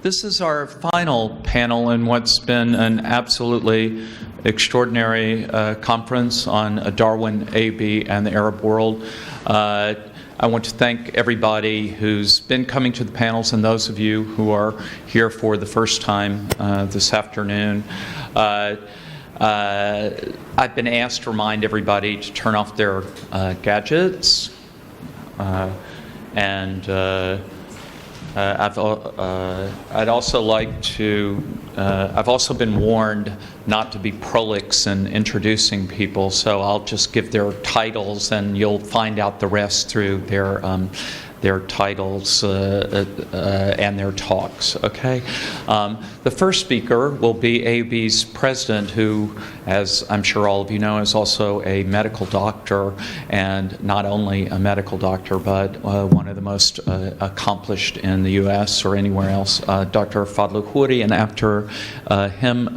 This is our final panel in what's been an absolutely extraordinary conference on Darwin AUB and the Arab world. I want to thank everybody who's been coming to the panels and those of you who are here for the first time this afternoon. I've been asked to remind everybody to turn off their gadgets I'd also like to, I've also been warned not to be prolix in introducing people, so I'll just give their titles and you'll find out the rest through their titles and their talks, okay? The first speaker will be AUB's president, who, as I'm sure all of you know, is also a medical doctor, and not only a medical doctor, but one of the most accomplished in the U.S. or anywhere else, Dr. Fadl Houri, and after him,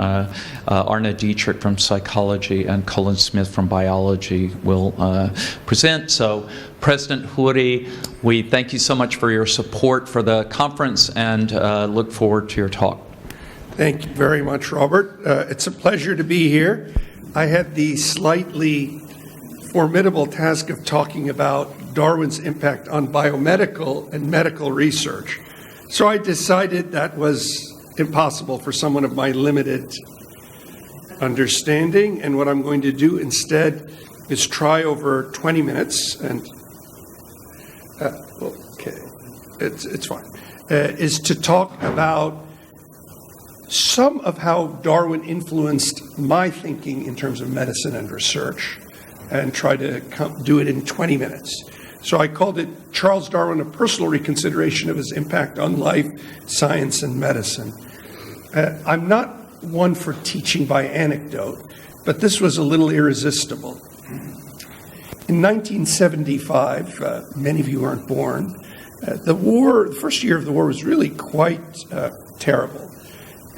Arne Dietrich from psychology and Colin Smith from biology will present. So, President Houri, we thank you so much for your support for the conference and look forward to your talk. Thank you very much, Robert. It's a pleasure to be here. I had the slightly formidable task of talking about Darwin's impact on biomedical and medical research. So I decided that was impossible for someone of my limited understanding, and what I'm going to do instead is try over 20 minutes and okay, it's fine, is to talk about some of how Darwin influenced my thinking in terms of medicine and research, and try to do it in 20 minutes. So I called it Charles Darwin, a personal reconsideration of his impact on life, science, and medicine. I'm not one for teaching by anecdote, but this was a little irresistible. In 1975, many of you weren't born, the first year of the war was really quite terrible.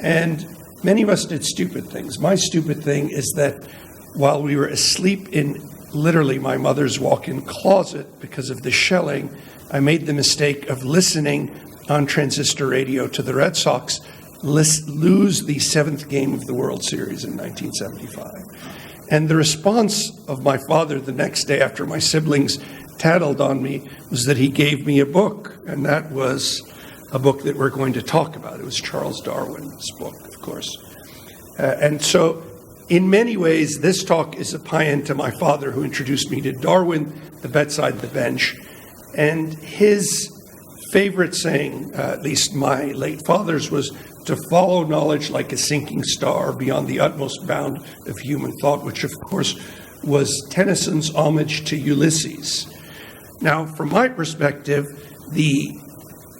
And many of us did stupid things. My stupid thing is that while we were asleep in literally my mother's walk-in closet because of the shelling, I made the mistake of listening on transistor radio to the Red Sox lose the 7th game of the World Series in 1975. And the response of my father the next day after my siblings tattled on me was that he gave me a book, and that was a book that we're going to talk about. It was Charles Darwin's book, of course. And so, in many ways, this talk is a paean to my father, who introduced me to Darwin, the bedside, the bench. And his favorite saying, at least my late father's, was to follow knowledge like a sinking star beyond the utmost bound of human thought, which, of course, was Tennyson's homage to Ulysses. Now, from my perspective, the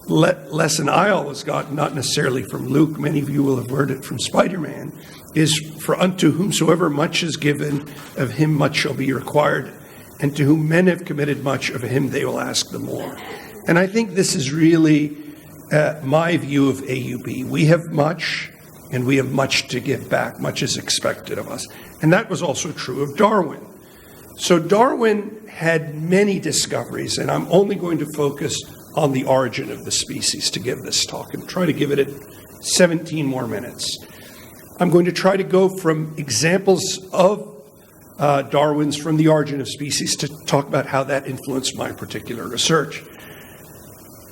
lesson I always got, not necessarily from Luke, many of you will have heard it from Spider-Man, is for unto whomsoever much is given, of him much shall be required, and to whom men have committed much, of him they will ask the more. And I think this is really my view of AUB. We have much, and we have much to give back. Much is expected of us. And that was also true of Darwin. So Darwin had many discoveries, and I'm only going to focus on the origin of the species to give this talk, and try to give it 17 more minutes. I'm going to try to go from examples of Darwin's from the origin of species to talk about how that influenced my particular research.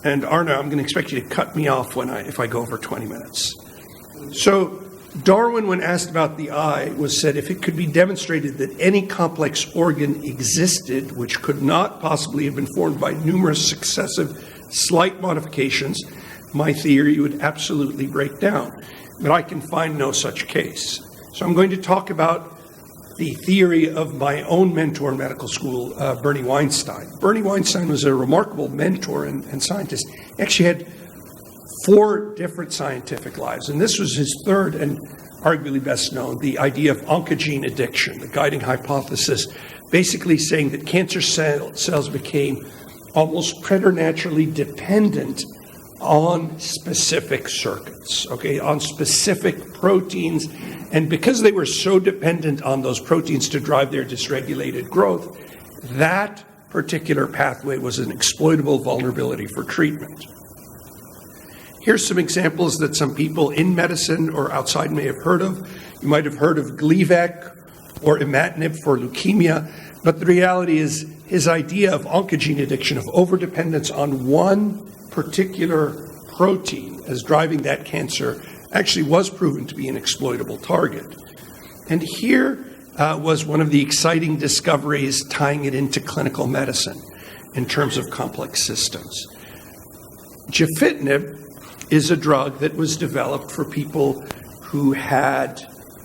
And Arne, I'm going to expect you to cut me off if I go over 20 minutes. So Darwin, when asked about the eye, said if it could be demonstrated that any complex organ existed which could not possibly have been formed by numerous successive slight modifications, my theory would absolutely break down. But I can find no such case. So I'm going to talk about the theory of my own mentor in medical school, Bernie Weinstein. Bernie Weinstein was a remarkable mentor and scientist. He actually had 4 different scientific lives, and this was his third and arguably best known, the idea of oncogene addiction, the guiding hypothesis, basically saying that cancer cells became almost preternaturally dependent on specific circuits, okay, on specific proteins. And because they were so dependent on those proteins to drive their dysregulated growth, that particular pathway was an exploitable vulnerability for treatment. Here's some examples that some people in medicine or outside may have heard of. You might have heard of Gleevec or imatinib for leukemia, but the reality is his idea of oncogene addiction, of overdependence on one particular protein as driving that cancer, actually was proven to be an exploitable target. And here was one of the exciting discoveries tying it into clinical medicine in terms of complex systems. Gefitinib is a drug that was developed for people who had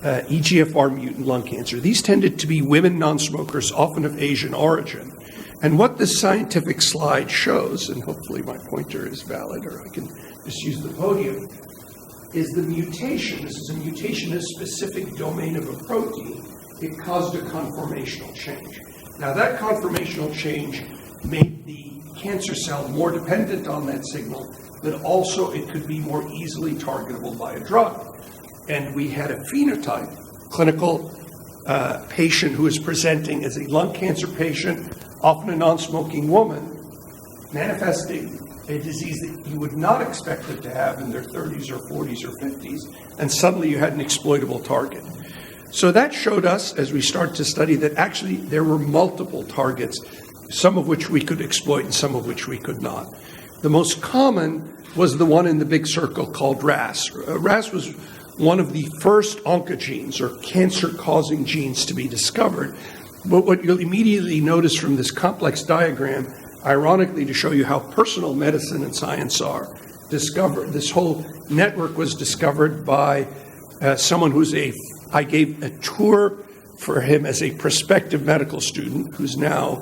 EGFR mutant lung cancer. These tended to be women non-smokers, often of Asian origin. And what this scientific slide shows, and hopefully my pointer is valid or I can just use the podium, is the mutation. This is a mutation in a specific domain of a protein. It caused a conformational change. Now that conformational change made the cancer cell more dependent on that signal, but also it could be more easily targetable by a drug. And we had a phenotype, clinical patient who is presenting as a lung cancer patient, often a non-smoking woman, manifesting a disease that you would not expect them to have in their 30s or 40s or 50s, and suddenly you had an exploitable target. So that showed us, as we started to study, that actually there were multiple targets, some of which we could exploit and some of which we could not. The most common was the one in the big circle called RAS. RAS was one of the first oncogenes, or cancer-causing genes, to be discovered. But what you'll immediately notice from this complex diagram, ironically to show you how personal medicine and science are, discovered. This whole network was discovered by someone I gave a tour for him as a prospective medical student, who's now,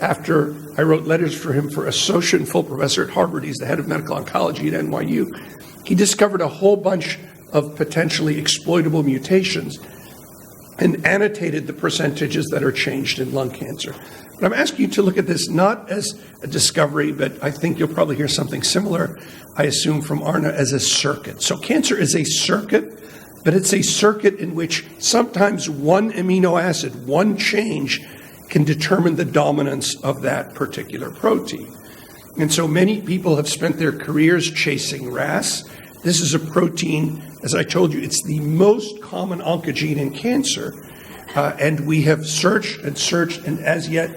after I wrote letters for him for associate and full professor at Harvard, he's the head of medical oncology at NYU. He discovered a whole bunch of potentially exploitable mutations and annotated the percentages that are changed in lung cancer. But I'm asking you to look at this not as a discovery, but I think you'll probably hear something similar, I assume, from Arne, as a circuit. So cancer is a circuit, but it's a circuit in which sometimes one amino acid, one change, can determine the dominance of that particular protein. And so many people have spent their careers chasing RAS. This is a protein, as I told you, it's the most common oncogene in cancer. And we have searched and as yet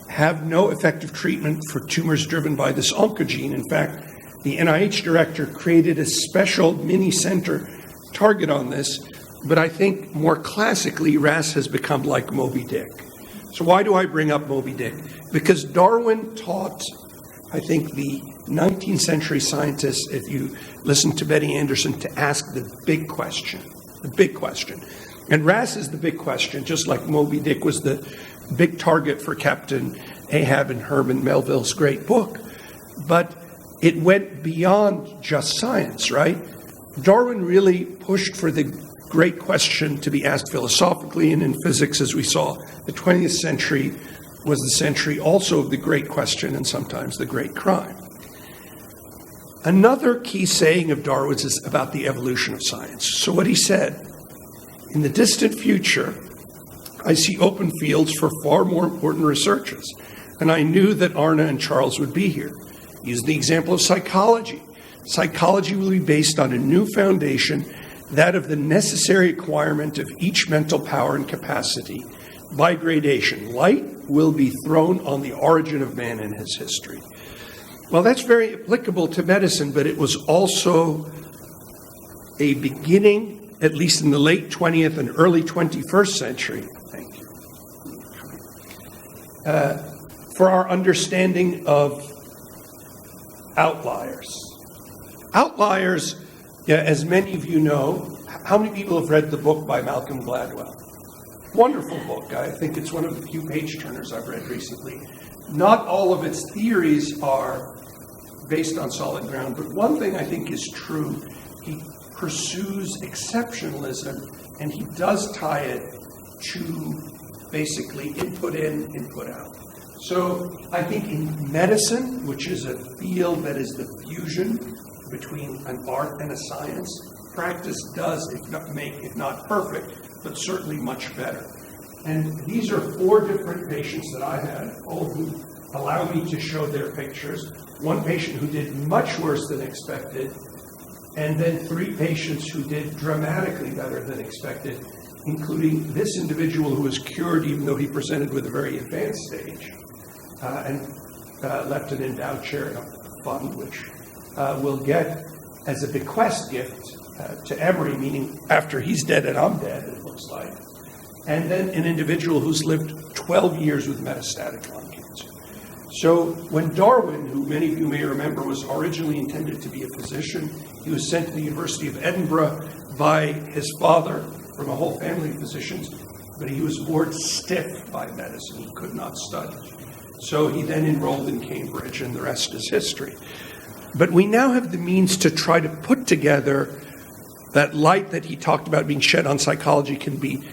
have no effective treatment for tumors driven by this oncogene. In fact, the NIH director created a special mini center target on this, but I think more classically, RAS has become like Moby Dick. So why do I bring up Moby Dick? Because Darwin taught, I think, the 19th century scientists, if you listen to Betty Anderson, to ask the big question. And RAS is the big question, just like Moby Dick was the big target for Captain Ahab in Herman Melville's great book. But it went beyond just science, right? Darwin really pushed for the great question to be asked philosophically and in physics, as we saw. The 20th century was the century also of the great question and sometimes the great crime. Another key saying of Darwin's is about the evolution of science. So what he said, in the distant future, I see open fields for far more important researches. And I knew that Arne and Charles would be here. Use the example of psychology. Psychology will be based on a new foundation, that of the necessary acquirement of each mental power and capacity by gradation. Light will be thrown on the origin of man and his history. Well, that's very applicable to medicine, but it was also a beginning, at least in the late 20th and early 21st century, thank you, for our understanding of outliers. Outliers, as many of you know, how many people have read the book by Malcolm Gladwell? Wonderful book. I think it's one of the few page-turners I've read recently. Not all of its theories are based on solid ground, but one thing I think is true. He pursues exceptionalism, and he does tie it to basically input in, input out. So I think in medicine, which is a field that is the fusion between an art and a science, practice does, if not perfect, but certainly much better. And these are 4 different patients that I had, all who allow me to show their pictures. One patient who did much worse than expected, and then 3 patients who did dramatically better than expected, including this individual who was cured even though he presented with a very advanced stage, and left an endowed charitable fund, which we'll get as a bequest gift to Emory, meaning after he's dead and I'm dead, it looks like. And then an individual who's lived 12 years with metastatic lung cancer. So when Darwin, who many of you may remember was originally intended to be a physician, he was sent to the University of Edinburgh by his father from a whole family of physicians, but he was bored stiff by medicine. He could not study. So he then enrolled in Cambridge, and the rest is history. But we now have the means to try to put together that light that he talked about being shed on psychology can be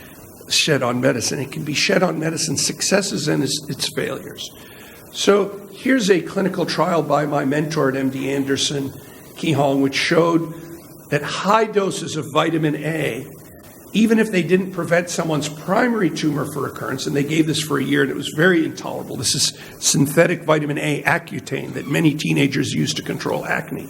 shed on medicine. It can be shed on medicine's successes and its failures. So here's a clinical trial by my mentor at MD Anderson, Ki Hong, which showed that high doses of vitamin A, even if they didn't prevent someone's primary tumor for recurrence, and they gave this for a year and it was very intolerable. This is synthetic vitamin A Accutane that many teenagers use to control acne.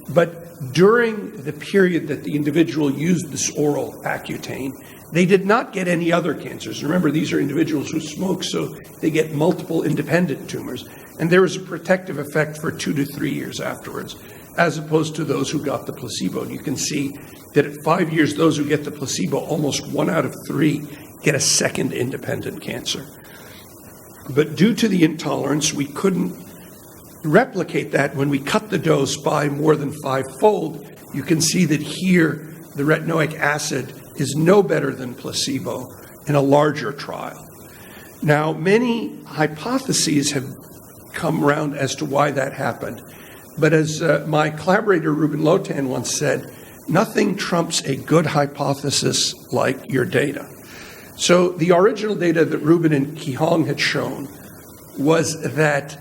But during the period that the individual used this oral Accutane, they did not get any other cancers. Remember, these are individuals who smoke, so they get multiple independent tumors. And there was a protective effect for 2 to 3 years afterwards, as opposed to those who got the placebo. And you can see that at 5 years, those who get the placebo, almost 1 out of 3 get a second independent cancer. But due to the intolerance, we couldn't replicate that. When we cut the dose by more than 5-fold, you can see that here the retinoic acid is no better than placebo in a larger trial. Now, many hypotheses have come around as to why that happened. But as my collaborator Ruben Lotan once said, nothing trumps a good hypothesis like your data. So the original data that Ruben and Ki Hong had shown was that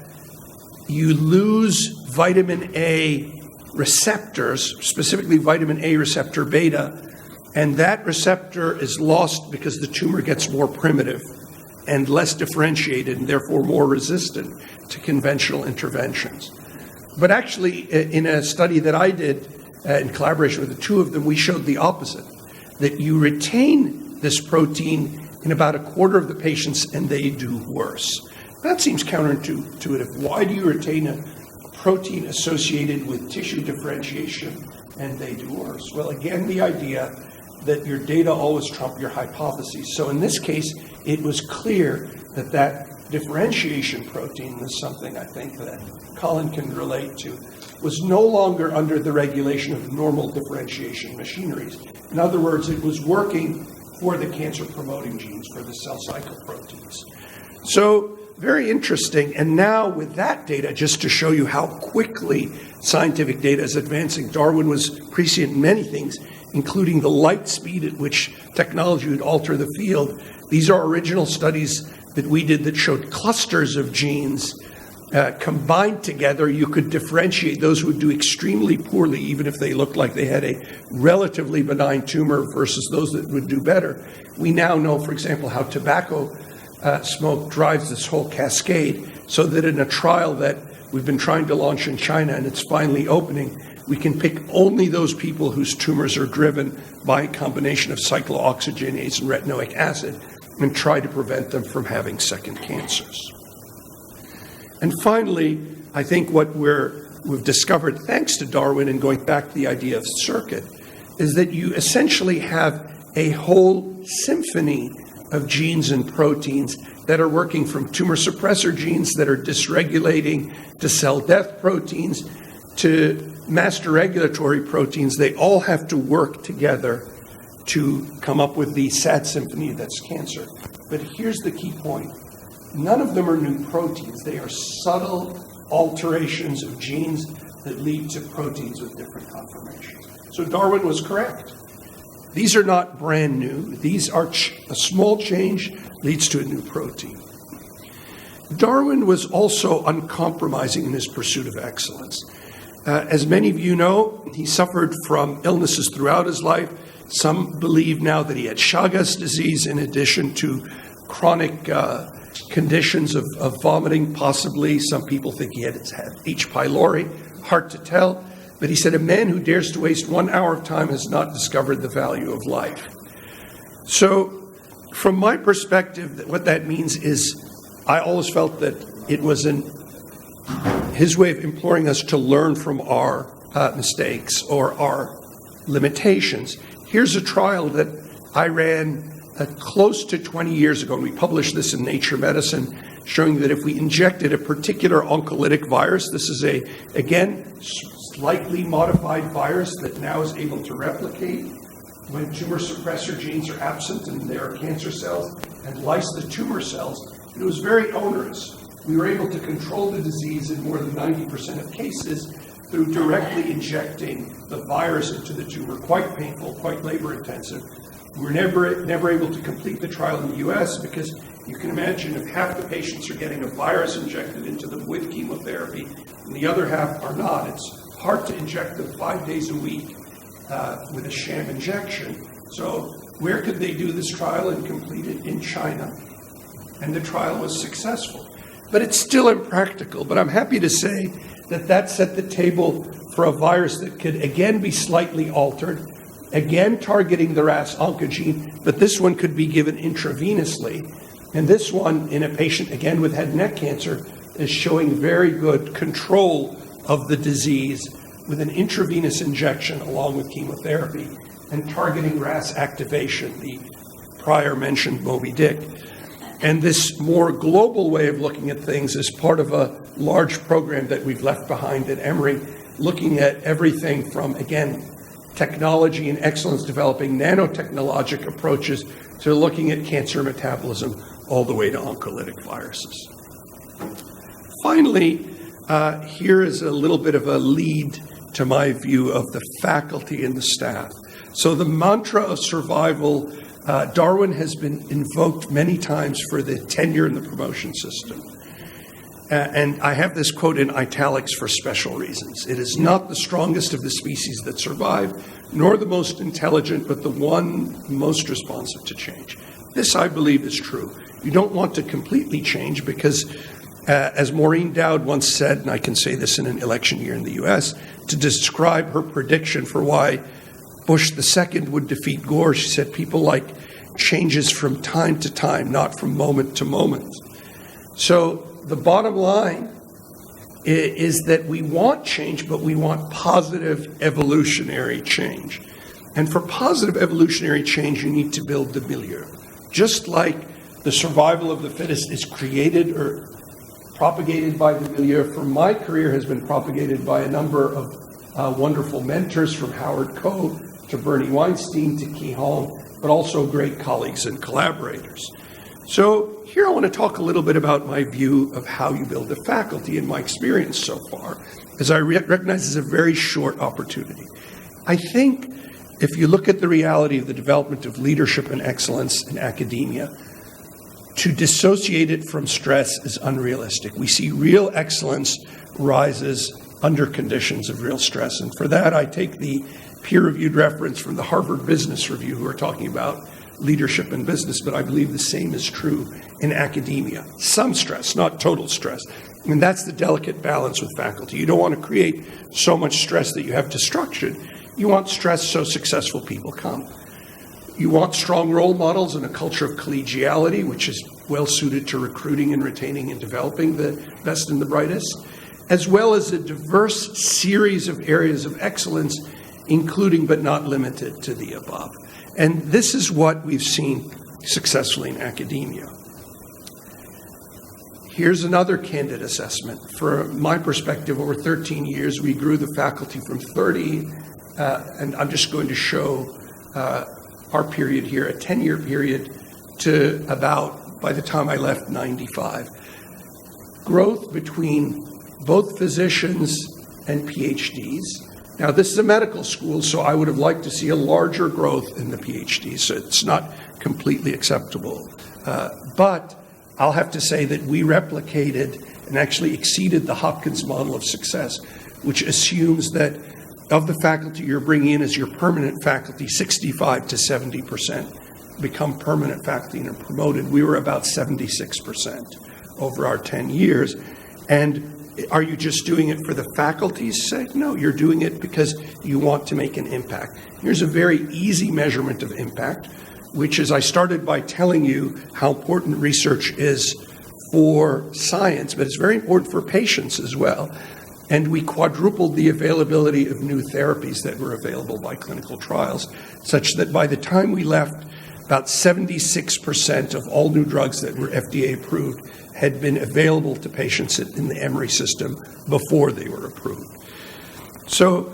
you lose vitamin A receptors, specifically vitamin A receptor beta, and that receptor is lost because the tumor gets more primitive and less differentiated and therefore more resistant to conventional interventions. But actually, in a study that I did in collaboration with the 2 of them, we showed the opposite, that you retain this protein in about a quarter of the patients and they do worse. That seems counterintuitive. Why do you retain a protein associated with tissue differentiation and they do worse? Well, again, the idea that your data always trump your hypotheses. So in this case, it was clear that that differentiation protein was something I think that Colin can relate to, was no longer under the regulation of normal differentiation machineries. In other words, it was working for the cancer-promoting genes, for the cell cycle proteins. So very interesting. And now with that data, just to show you how quickly scientific data is advancing, Darwin was prescient in many things, including the light speed at which technology would alter the field. These are original studies that we did that showed clusters of genes combined together. You could differentiate those who would do extremely poorly, even if they looked like they had a relatively benign tumor, versus those that would do better. We now know, for example, how tobacco smoke drives this whole cascade, so that in a trial that we've been trying to launch in China and it's finally opening, we can pick only those people whose tumors are driven by a combination of cyclooxygenase and retinoic acid and try to prevent them from having second cancers. And finally, I think what we've discovered, thanks to Darwin and going back to the idea of circuit, is that you essentially have a whole symphony of genes and proteins that are working from tumor suppressor genes that are dysregulating to cell death proteins to master regulatory proteins. They all have to work together to come up with the sad symphony that's cancer. But here's the key point. None of them are new proteins. They are subtle alterations of genes that lead to proteins with different conformations. So Darwin was correct. These are not brand new. These are a small change leads to a new protein. Darwin was also uncompromising in his pursuit of excellence. As many of you know, he suffered from illnesses throughout his life. Some believe now that he had Chagas disease in addition to chronic conditions of vomiting, possibly. Some people think he had H. pylori, hard to tell. But he said, a man who dares to waste 1 hour of time has not discovered the value of life. So from my perspective, what that means is I always felt that it was his way of imploring us to learn from our mistakes or our limitations. Here's a trial that I ran close to 20 years ago, and we published this in Nature Medicine, showing that if we injected a particular oncolytic virus, this is again, slightly modified virus that now is able to replicate when tumor suppressor genes are absent and there are cancer cells, and lyse the tumor cells. It was very onerous. We were able to control the disease in more than 90% of cases through directly injecting the virus into the tumor. Quite painful, quite labor-intensive. We were never able to complete the trial in the U.S. because you can imagine if half the patients are getting a virus injected into them with chemotherapy and the other half are not. It's hard to inject them 5 days a week with a sham injection. So where could they do this trial and complete it? In China. And the trial was successful. But it's still impractical. But I'm happy to say that set the table for a virus that could again be slightly altered, again targeting the RAS oncogene, but this one could be given intravenously. And this one in a patient, again with head and neck cancer, is showing very good control of the disease with an intravenous injection along with chemotherapy and targeting RAS activation, the prior mentioned Moby Dick. And this more global way of looking at things is part of a large program that we've left behind at Emory, looking at everything from, again, technology and excellence, developing nanotechnologic approaches to looking at cancer metabolism all the way to oncolytic viruses. Finally, here is a little bit of a lead to my view of the faculty and the staff. So the mantra of survival, Darwin has been invoked many times for the tenure and the promotion system. And I have this quote in italics for special reasons. It is not the strongest of the species that survive, nor the most intelligent, but the one most responsive to change. This, I believe, is true. You don't want to completely change because, as Maureen Dowd once said, and I can say this in an election year in the U.S., to describe her prediction for why Bush II would defeat Gore, she said, people like changes from time to time, not from moment to moment. So the bottom line is that we want change, but we want positive evolutionary change. And for positive evolutionary change, you need to build the milieu. Just like the survival of the fittest is created or propagated by the milieu, for my career has been propagated by a number of wonderful mentors, from Howard Koh to Bernie Weinstein to Key Hong, but also great colleagues and collaborators. So here I want to talk a little bit about my view of how you build a faculty and my experience so far, as I recognize it's a very short opportunity. I think if you look at the reality of the development of leadership and excellence in academia, to dissociate it from stress is unrealistic. We see real excellence rises under conditions of real stress. And for that, I take the peer-reviewed reference from the Harvard Business Review, who are talking about leadership in business, but I believe the same is true in academia. Some stress, not total stress. And that's the delicate balance with faculty. You don't want to create so much stress that you have destruction. You want stress so successful people come. You want strong role models and a culture of collegiality, which is well suited to recruiting and retaining and developing the best and the brightest, as well as a diverse series of areas of excellence, including but not limited to the above. And this is what we've seen successfully in academia. Here's another candid assessment. From my perspective, over 13 years, we grew the faculty from 30, and I'm just going to show our period here, a 10-year period, to about, by the time I left, 95. Growth between both physicians and PhDs. Now, this is a medical school, so I would have liked to see a larger growth in the PhDs, so it's not completely acceptable. But I'll have to say that we replicated and actually exceeded the Hopkins model of success, which assumes that of the faculty you're bringing in as your permanent faculty, 65 to 70% become permanent faculty and are promoted, we were about 76% over our 10 years. And are you just doing it for the faculty's sake? No, you're doing it because you want to make an impact. Here's a very easy measurement of impact, which is I started by telling you how important research is for science, but it's very important for patients as well. And we quadrupled the availability of new therapies that were available by clinical trials, such that by the time we left, about 76% of all new drugs that were FDA approved had been available to patients in the Emory system before they were approved. So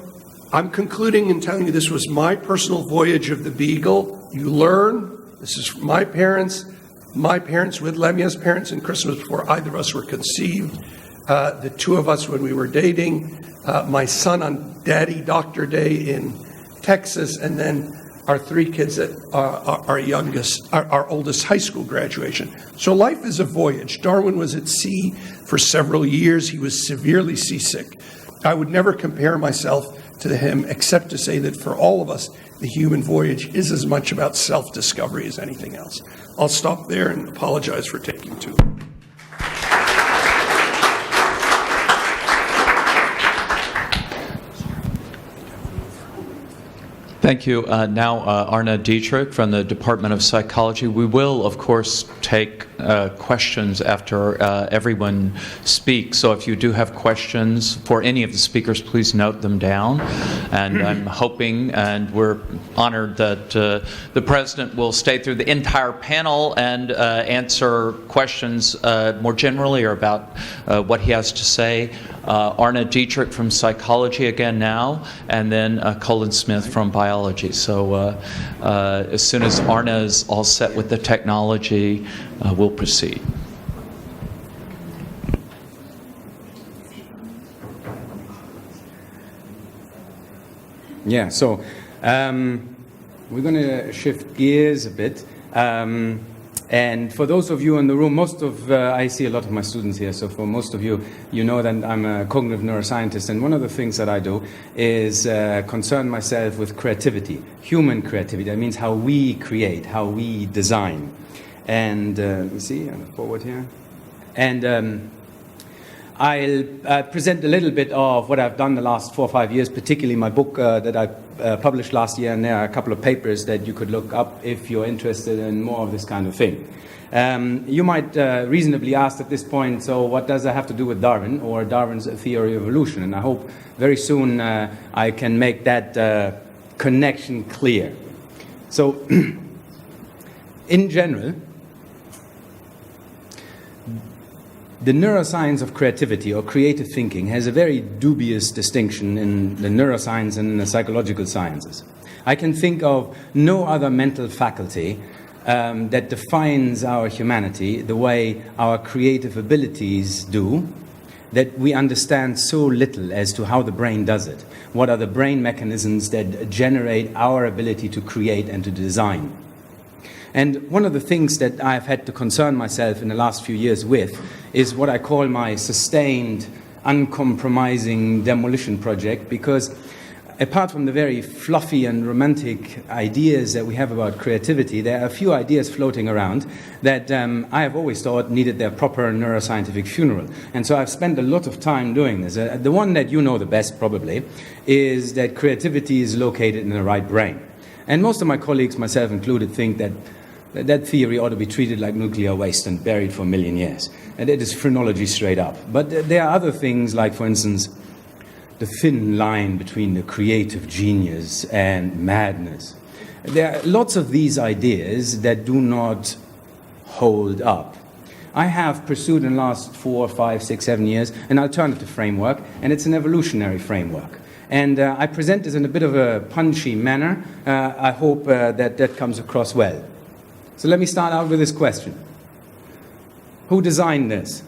I'm concluding and telling you this was my personal voyage of the Beagle. You learn. This is my parents with Lemia's parents in Christmas before either of us were conceived. The two of us when we were dating, my son on Daddy Doctor Day in Texas, and then our three kids at our oldest high school graduation. So life is a voyage. Darwin was at sea for several years. He was severely seasick. I would never compare myself to him, except to say that for all of us, the human voyage is as much about self-discovery as anything else. I'll stop there and apologize for taking too long. Thank you. Now, Arne Dietrich from the Department of Psychology. We will, of course, take questions after everyone speaks. So if you do have questions for any of the speakers, please note them down. And I'm hoping, and we're honored that the President will stay through the entire panel and answer questions more generally or about what he has to say. Arne Dietrich from Psychology again now, and then Colin Smith from Biology. So as soon as Arne is all set with the technology, we'll proceed. Yeah, so we're going to shift gears a bit. And for those of you in the room, I see a lot of my students here, so for most of you, you know that I'm a cognitive neuroscientist, and one of the things that I do is concern myself with creativity, human creativity. That means how we create, how we design. And let me see, I'm forward here. And I'll present a little bit of what I've done the last 4 or 5 years, particularly my book that I published last year, and there are a couple of papers that you could look up if you're interested in more of this kind of thing. You might reasonably ask at this point, so what does that have to do with Darwin or Darwin's theory of evolution? And I hope very soon I can make that connection clear. So, in general, the neuroscience of creativity or creative thinking has a very dubious distinction in the neuroscience and in the psychological sciences. I can think of no other mental faculty that defines our humanity the way our creative abilities do, that we understand so little as to how the brain does it. What are the brain mechanisms that generate our ability to create and to design? And one of the things that I've had to concern myself in the last few years with is what I call my sustained, uncompromising demolition project, because apart from the very fluffy and romantic ideas that we have about creativity, there are a few ideas floating around that I have always thought needed their proper neuroscientific funeral. And so I've spent a lot of time doing this. The one that you know the best, probably, is that creativity is located in the right brain. And most of my colleagues, myself included, think that that theory ought to be treated like nuclear waste and buried for a million years. And it is phrenology straight up. But there are other things like, for instance, the thin line between the creative genius and madness. There are lots of these ideas that do not hold up. I have pursued in the last 4, 5, 6, 7 years an alternative framework, and it's an evolutionary framework. And I present this in a bit of a punchy manner. I hope that comes across well. So let me start out with this question. Who designed this?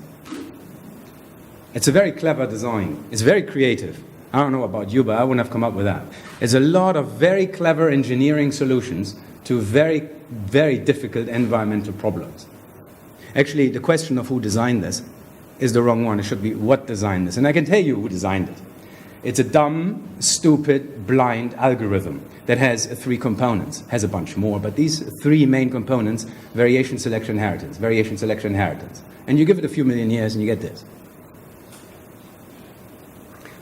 It's a very clever design. It's very creative. I don't know about you, but I wouldn't have come up with that. It's a lot of very clever engineering solutions to very, very difficult environmental problems. Actually, the question of who designed this is the wrong one. It should be what designed this. And I can tell you who designed it. It's a dumb, stupid, blind algorithm that has 3 components. Has a bunch more, but these 3 main components: variation, selection, inheritance. Variation, selection, inheritance. And you give it a few million years and you get this.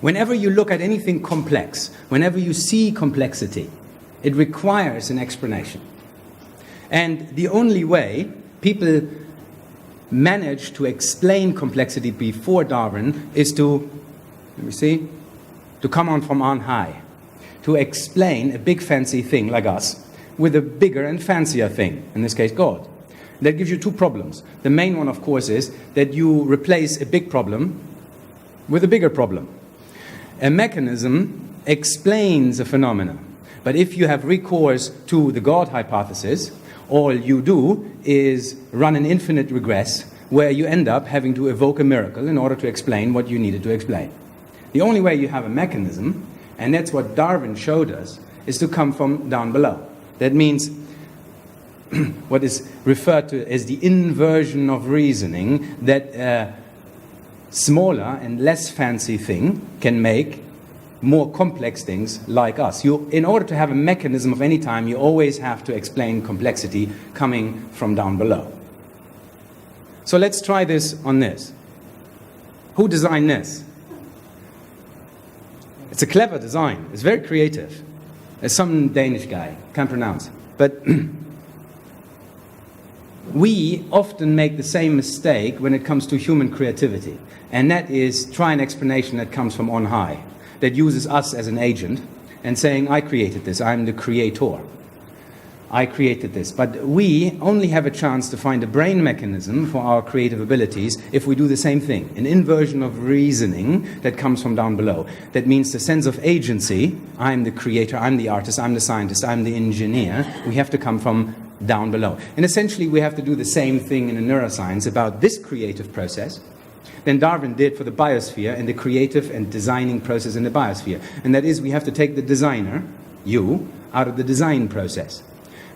Whenever you look at anything complex, whenever you see complexity, it requires an explanation. And the only way people managed to explain complexity before Darwin is to, to come on from on high, to explain a big fancy thing like us with a bigger and fancier thing, in this case God. That gives you 2 problems. The main one, of course, is that you replace a big problem with a bigger problem. A mechanism explains a phenomenon, but if you have recourse to the God hypothesis, all you do is run an infinite regress where you end up having to evoke a miracle in order to explain what you needed to explain. The only way you have a mechanism, and that's what Darwin showed us, is to come from down below. That means what is referred to as the inversion of reasoning, that a smaller and less fancy thing can make more complex things like us. In order to have a mechanism of any time, you always have to explain complexity coming from down below. So let's try this on this. Who designed this? It's a clever design. It's very creative. It's some Danish guy, can't pronounce. But we often make the same mistake when it comes to human creativity, and that is try an explanation that comes from on high, that uses us as an agent and saying, I created this, I'm the creator. I created this. But we only have a chance to find a brain mechanism for our creative abilities if we do the same thing, an inversion of reasoning that comes from down below. That means the sense of agency, I'm the creator, I'm the artist, I'm the scientist, I'm the engineer, we have to come from down below. And essentially we have to do the same thing in a neuroscience about this creative process than Darwin did for the biosphere and the creative and designing process in the biosphere. And that is, we have to take the designer, you, out of the design process.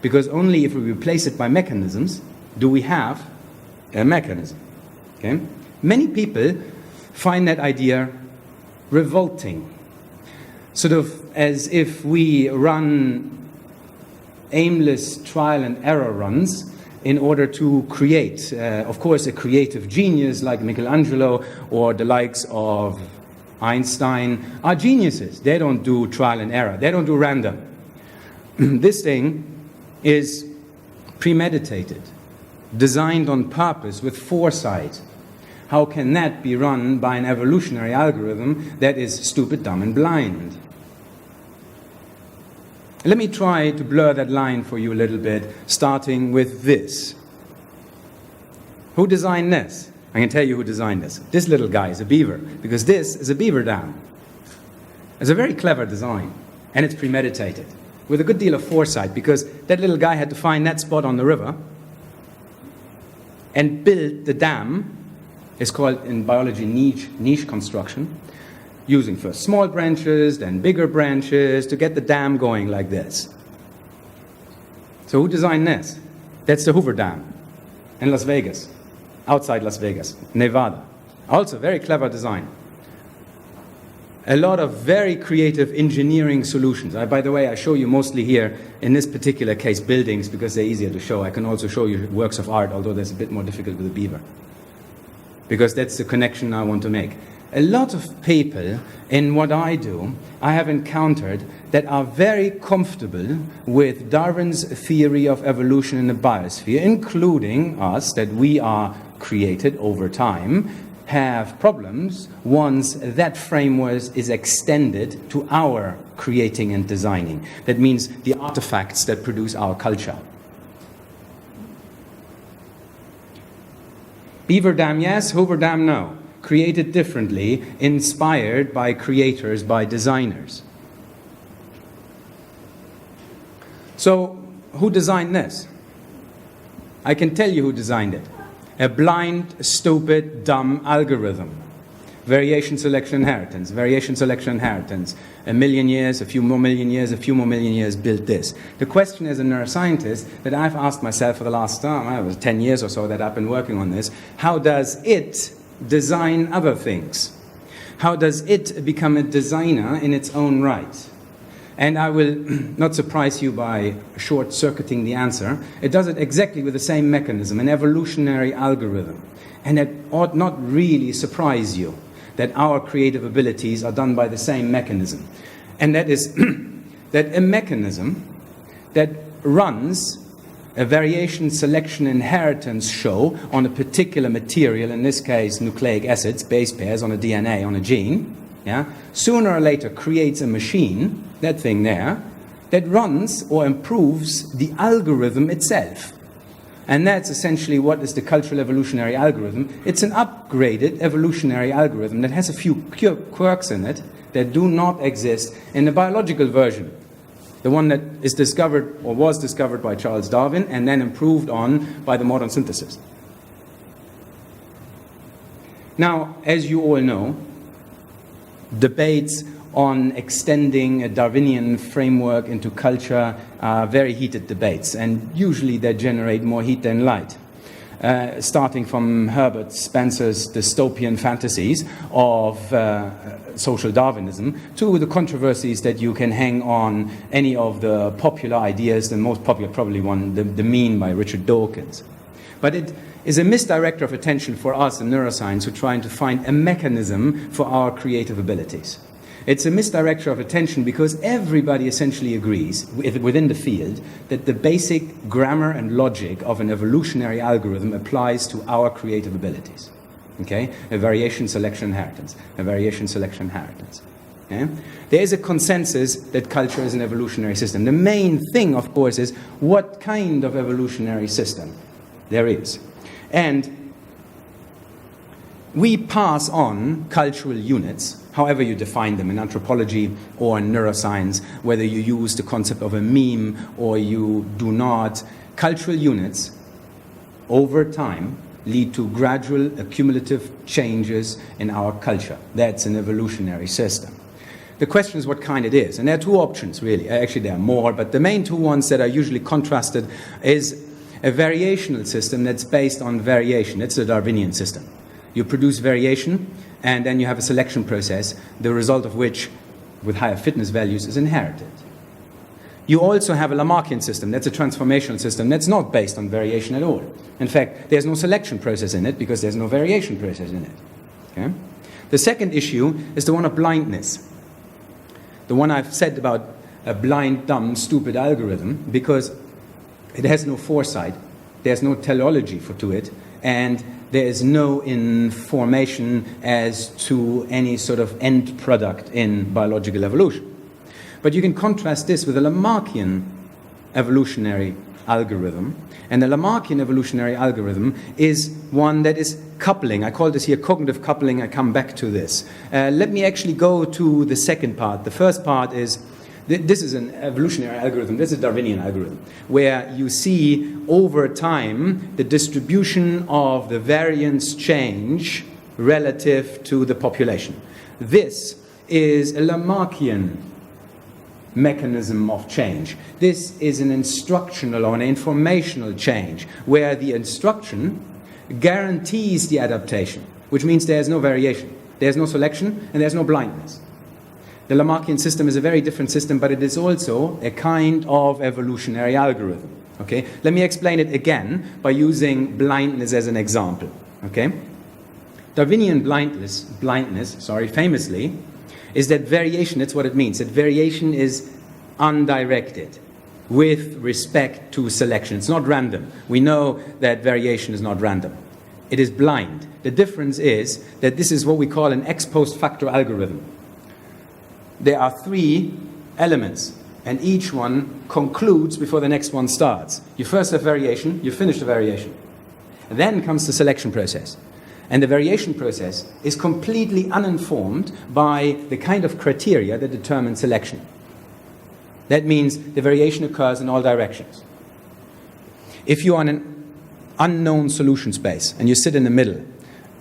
Because only if we replace it by mechanisms do we have a mechanism. Okay? Many people find that idea revolting. Sort of as if we run aimless trial and error runs in order to create, of course, a creative genius like Michelangelo or the likes of Einstein are geniuses. They don't do trial and error. They don't do random. This thing is premeditated, designed on purpose with foresight. How can that be run by an evolutionary algorithm that is stupid, dumb, and blind? Let me try to blur that line for you a little bit, starting with this. Who designed this? I can tell you who designed this. This little guy is a beaver, because this is a beaver dam. It's a very clever design, and it's premeditated, with a good deal of foresight, because that little guy had to find that spot on the river and build the dam. It's called in biology niche construction, using first small branches, then bigger branches to get the dam going like this. So who designed this? That's the Hoover Dam in Las Vegas, outside Las Vegas, Nevada. Also very clever design. A lot of very creative engineering solutions. By the way, I show you mostly here, in this particular case, buildings, because they're easier to show. I can also show you works of art, although that's a bit more difficult with a beaver, because that's the connection I want to make. A lot of people in what I do, I have encountered that are very comfortable with Darwin's theory of evolution in the biosphere, including us, that we are created over time, have problems once that framework is extended to our creating and designing. That means the artifacts that produce our culture. Beaver Dam, yes. Hoover Dam, no. Created differently, inspired by creators, by designers. So, who designed this? I can tell you who designed it. A blind, stupid, dumb algorithm. Variation, selection, inheritance. Variation, selection, inheritance. A million years, a few more million years, a few more million years built this. The question as a neuroscientist that I've asked myself for the last 10 years or so that I've been working on this, how does it design other things? How does it become a designer in its own right? And I will not surprise you by short-circuiting the answer. It does it exactly with the same mechanism, an evolutionary algorithm. And it ought not really surprise you that our creative abilities are done by the same mechanism. And that is that a mechanism that runs a variation selection inheritance show on a particular material, in this case nucleic acids, base pairs on a DNA, on a gene, yeah, sooner or later creates a machine, that thing there, that runs or improves the algorithm itself. And that's essentially what is the cultural evolutionary algorithm. It's an upgraded evolutionary algorithm that has a few quirks in it that do not exist in the biological version. The one that is discovered or was discovered by Charles Darwin and then improved on by the modern synthesis. Now, as you all know, debates on extending a Darwinian framework into culture are very heated debates, and usually they generate more heat than light. Starting from Herbert Spencer's dystopian fantasies of social Darwinism to the controversies that you can hang on any of the popular ideas, the most popular probably one, the Mean by Richard Dawkins. But it is a misdirector of attention for us in neuroscience who are trying to find a mechanism for our creative abilities. It's a misdirector of attention because everybody essentially agrees within the field that the basic grammar and logic of an evolutionary algorithm applies to our creative abilities. Okay? A variation, selection, inheritance. A variation, selection, inheritance. Okay? There is a consensus that culture is an evolutionary system. The main thing, of course, is what kind of evolutionary system there is. And we pass on cultural units, however you define them, in anthropology or in neuroscience, whether you use the concept of a meme or you do not. Cultural units, over time, lead to gradual accumulative changes in our culture. That's an evolutionary system. The question is what kind it is. And there are two options, really. Actually, there are more, but the main two ones that are usually contrasted is a variational system that's based on variation. It's a Darwinian system. You produce variation, and then you have a selection process, the result of which, with higher fitness values, is inherited. You also have a Lamarckian system. That's a transformational system that's not based on variation at all. In fact, there's no selection process in it because there's no variation process in it. Okay? The second issue is the one of blindness. The one I've said about a blind, dumb, stupid algorithm, because it has no foresight, there's no teleology to it, and there is no information as to any sort of end product in biological evolution. But you can contrast this with a Lamarckian evolutionary algorithm. And the Lamarckian evolutionary algorithm is one that is coupling. I call this here cognitive coupling. I come back to this. Let me actually go to the second part. The first part is this is an evolutionary algorithm. This is a Darwinian algorithm, where you see over time the distribution of the variance change relative to the population. This is a Lamarckian mechanism of change. This is an instructional or an informational change, where the instruction guarantees the adaptation, which means there's no variation, there's no selection, and there's no blindness. The Lamarckian system is a very different system, but it is also a kind of evolutionary algorithm. Okay? Let me explain it again by using blindness as an example. Okay? Darwinian blindness, famously, is that variation, that's what it means, that variation is undirected with respect to selection. It's not random. We know that variation is not random. It is blind. The difference is that this is what we call an ex post facto algorithm. There are three elements, and each one concludes before the next one starts. You first have variation, you finish the variation. Then comes the selection process. And the variation process is completely uninformed by the kind of criteria that determine selection. That means the variation occurs in all directions. If you are in an unknown solution space and you sit in the middle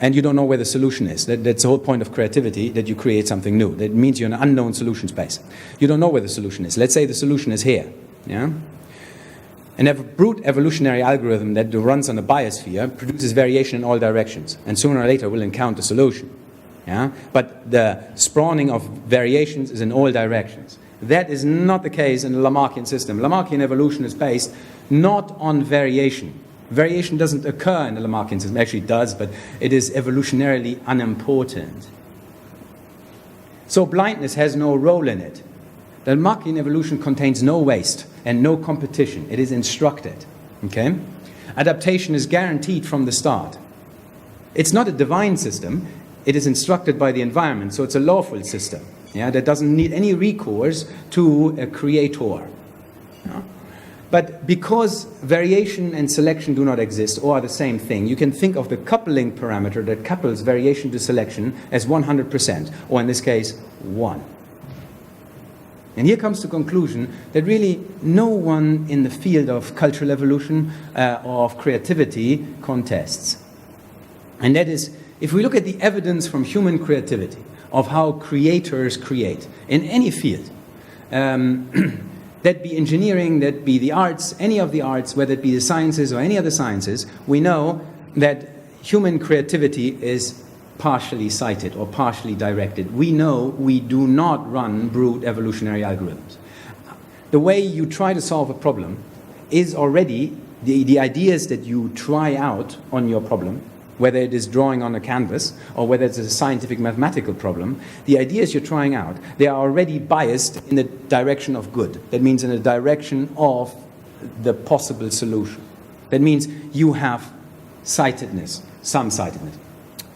and you don't know where the solution is, that's the whole point of creativity, that you create something new. That means you're in an unknown solution space. You don't know where the solution is. Let's say the solution is here. Yeah? A brute evolutionary algorithm that runs on a biosphere produces variation in all directions, and sooner or later will encounter solution. Yeah? But the spawning of variations is in all directions. That is not the case in the Lamarckian system. Lamarckian evolution is based not on variation. Variation doesn't occur in the Lamarckian system. Actually, it does, but it is evolutionarily unimportant. So blindness has no role in it. The Lamarckian evolution contains no waste and no competition. It is instructed. Okay? Adaptation is guaranteed from the start. It's not a divine system. It is instructed by the environment, so it's a lawful system. Yeah, that doesn't need any recourse to a creator. Yeah? But because variation and selection do not exist or are the same thing, you can think of the coupling parameter that couples variation to selection as 100%, or in this case, 1. And here comes the conclusion that really no one in the field of cultural evolution or of creativity contests. And that is, if we look at the evidence from human creativity, of how creators create in any field, that be engineering, that be the arts, any of the arts, whether it be the sciences or any other sciences, we know that human creativity is partially sighted or partially directed. We know we do not run brute evolutionary algorithms. The way you try to solve a problem is already the ideas that you try out on your problem, whether it is drawing on a canvas or whether it's a scientific mathematical problem, the ideas you're trying out, they are already biased in the direction of good. That means in the direction of the possible solution. That means you have sightedness, some sightedness,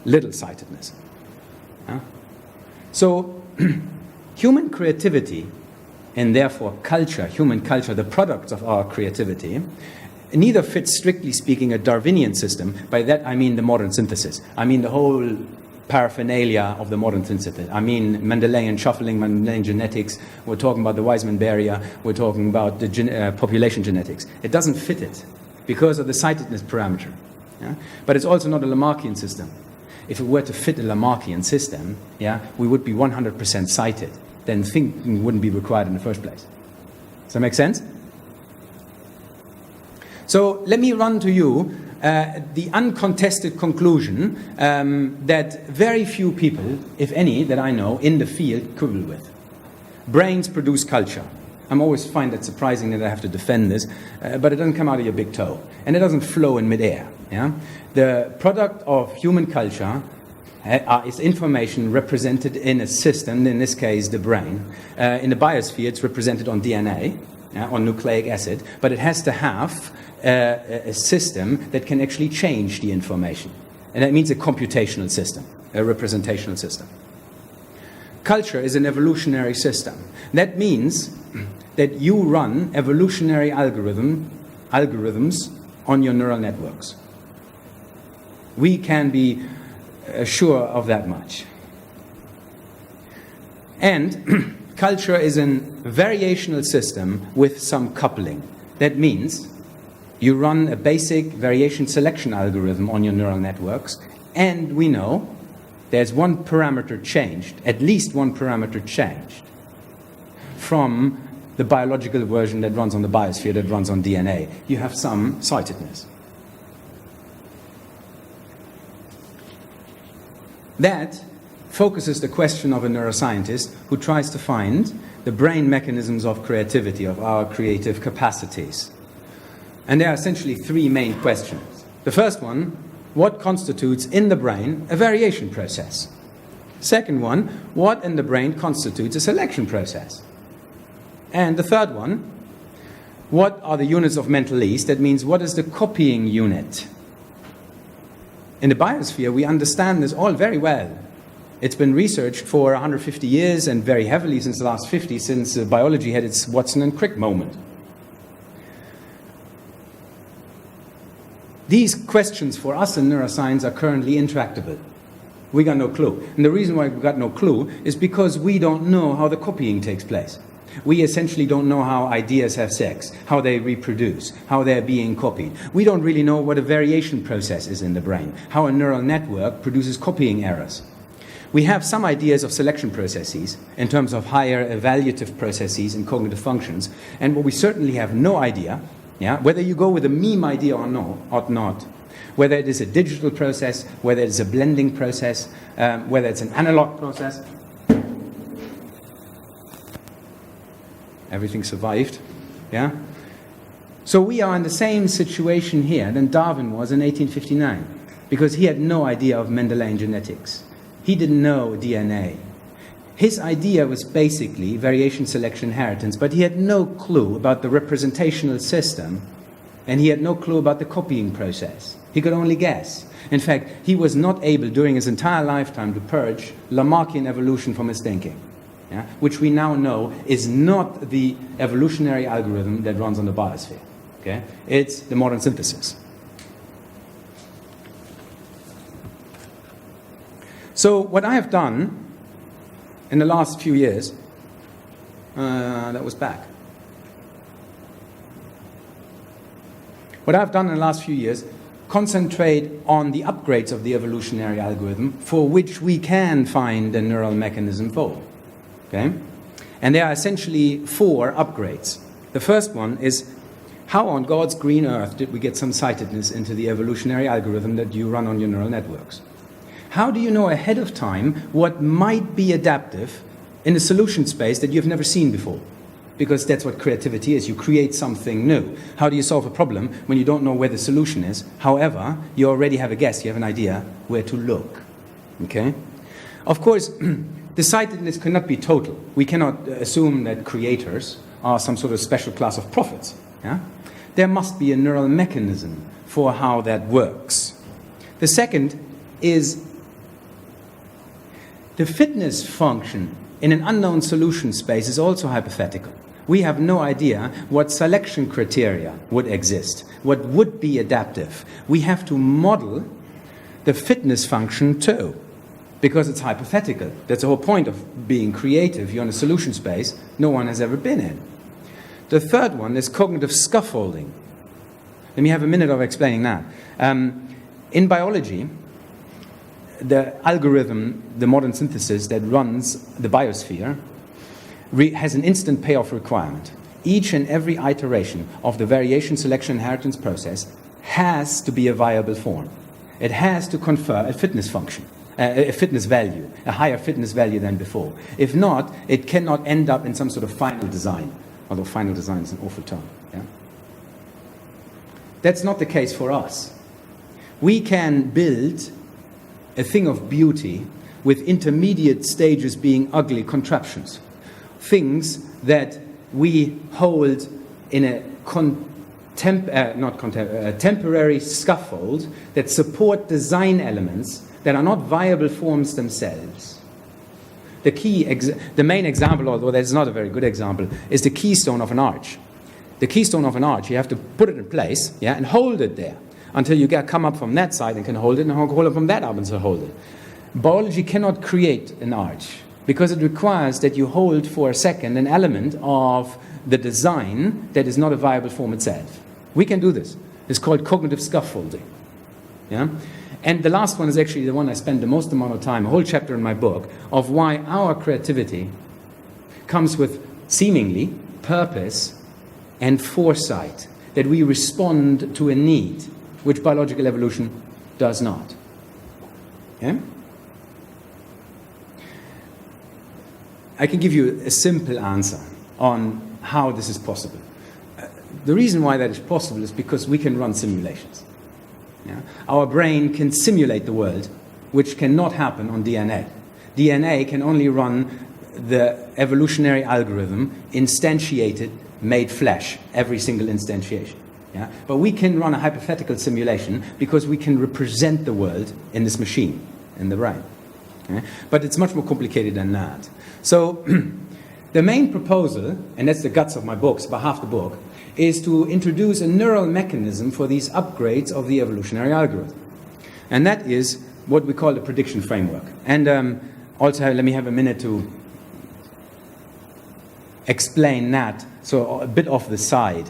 little sightedness. Yeah? So human creativity, and therefore culture, human culture, the products of our creativity, neither fits, strictly speaking, a Darwinian system. By that I mean the modern synthesis. I mean the whole paraphernalia of the modern synthesis. I mean Mendelian shuffling, Mendelian genetics. We're talking about the Weismann barrier. We're talking about the population genetics. It doesn't fit it because of the sightedness parameter. Yeah? But it's also not a Lamarckian system. If it were to fit a Lamarckian system, yeah, we would be 100% sighted. Then thinking wouldn't be required in the first place. Does that make sense? So let me run to you the uncontested conclusion that very few people, if any, that I know in the field quibble with. Brains produce culture. I always find that surprising that I have to defend this, but it doesn't come out of your big toe, and it doesn't flow in midair. Yeah? The product of human culture is information represented in a system, in this case the brain. In the biosphere, it's represented on DNA, on nucleic acid, but it has to have a system that can actually change the information. And that means a computational system, a representational system. Culture is an evolutionary system. That means that you run evolutionary algorithms on your neural networks. We can be sure of that much. And culture is a variational system with some coupling. That means you run a basic variation selection algorithm on your neural networks, and we know there's one parameter changed, at least one parameter changed, from the biological version that runs on the biosphere, that runs on DNA. You have some sightedness. That focuses the question of a neuroscientist who tries to find the brain mechanisms of creativity, of our creative capacities. And there are essentially three main questions. The first one, what constitutes in the brain a variation process? Second one, what in the brain constitutes a selection process? And the third one, what are the units of mental ease? That means, what is the copying unit? In the biosphere, we understand this all very well. It's been researched for 150 years and very heavily since the last 50, since biology had its Watson and Crick moment. These questions for us in neuroscience are currently intractable. We got no clue. And the reason why we got no clue is because we don't know how the copying takes place. We essentially don't know how ideas have sex, how they reproduce, how they're being copied. We don't really know what a variation process is in the brain, how a neural network produces copying errors. We have some ideas of selection processes in terms of higher evaluative processes and cognitive functions, and what we certainly have no idea, whether you go with a meme idea or not, whether it is a digital process, whether it is a blending process, whether it's an analog process. Everything survived, yeah? So we are in the same situation here than Darwin was in 1859, because he had no idea of Mendelian genetics. He didn't know DNA. His idea was basically variation, selection, inheritance, but he had no clue about the representational system, and he had no clue about the copying process. He could only guess. In fact, he was not able during his entire lifetime to purge Lamarckian evolution from his thinking, yeah? Which we now know is not the evolutionary algorithm that runs on the biosphere. Okay? It's the modern synthesis. So what I have done in the last few years, that was back. What I've done in the last few years, concentrate on the upgrades of the evolutionary algorithm for which we can find a neural mechanism for. Okay? And there are essentially 4 upgrades. The first one is, how on God's green earth did we get some sightedness into the evolutionary algorithm that you run on your neural networks? How do you know ahead of time what might be adaptive in a solution space that you've never seen before? Because that's what creativity is. You create something new. How do you solve a problem when you don't know where the solution is? However, you already have a guess, you have an idea where to look. Okay? Of course, the sightedness cannot be total. We cannot assume that creators are some sort of special class of prophets. Yeah? There must be a neural mechanism for how that works. The second is the fitness function in an unknown solution space is also hypothetical. We have no idea what selection criteria would exist, what would be adaptive. We have to model the fitness function too, because it's hypothetical. That's the whole point of being creative. You're in a solution space no one has ever been in. The third one is cognitive scaffolding. Let me have a minute of explaining that. In biology, the algorithm, the modern synthesis that runs the biosphere, has an instant payoff requirement. Each and every iteration of the variation, selection, inheritance process has to be a viable form. It has to confer a fitness function, a fitness value, a higher fitness value than before. If not, it cannot end up in some sort of final design, although final design is an awful term. Yeah? That's not the case for us. We can build a thing of beauty with intermediate stages being ugly contraptions. Things that we hold in a temporary scaffold that support design elements that are not viable forms themselves. The main example, although that's not a very good example, is the keystone of an arch. The keystone of an arch, you have to put it in place, yeah, and hold it there until you come up from that side and can hold it, and hold it from that up and so hold it. Biology cannot create an arch because it requires that you hold for a second an element of the design that is not a viable form itself. We can do this. It's called cognitive scaffolding. Yeah? And the last one is actually the one I spend the most amount of time, a whole chapter in my book, of why our creativity comes with seemingly purpose and foresight, that we respond to a need, which biological evolution does not. Yeah? I can give you a simple answer on how this is possible. The reason why that is possible is because we can run simulations. Yeah? Our brain can simulate the world, which cannot happen on DNA. DNA can only run the evolutionary algorithm instantiated, made flesh, every single instantiation. Yeah? But we can run a hypothetical simulation because we can represent the world in this machine, in the brain. Yeah? But it's much more complicated than that. So the main proposal, and that's the guts of my books, about half the book, is to introduce a neural mechanism for these upgrades of the evolutionary algorithm. And that is what we call the prediction framework. And also, let me have a minute to explain that, so a bit off the side.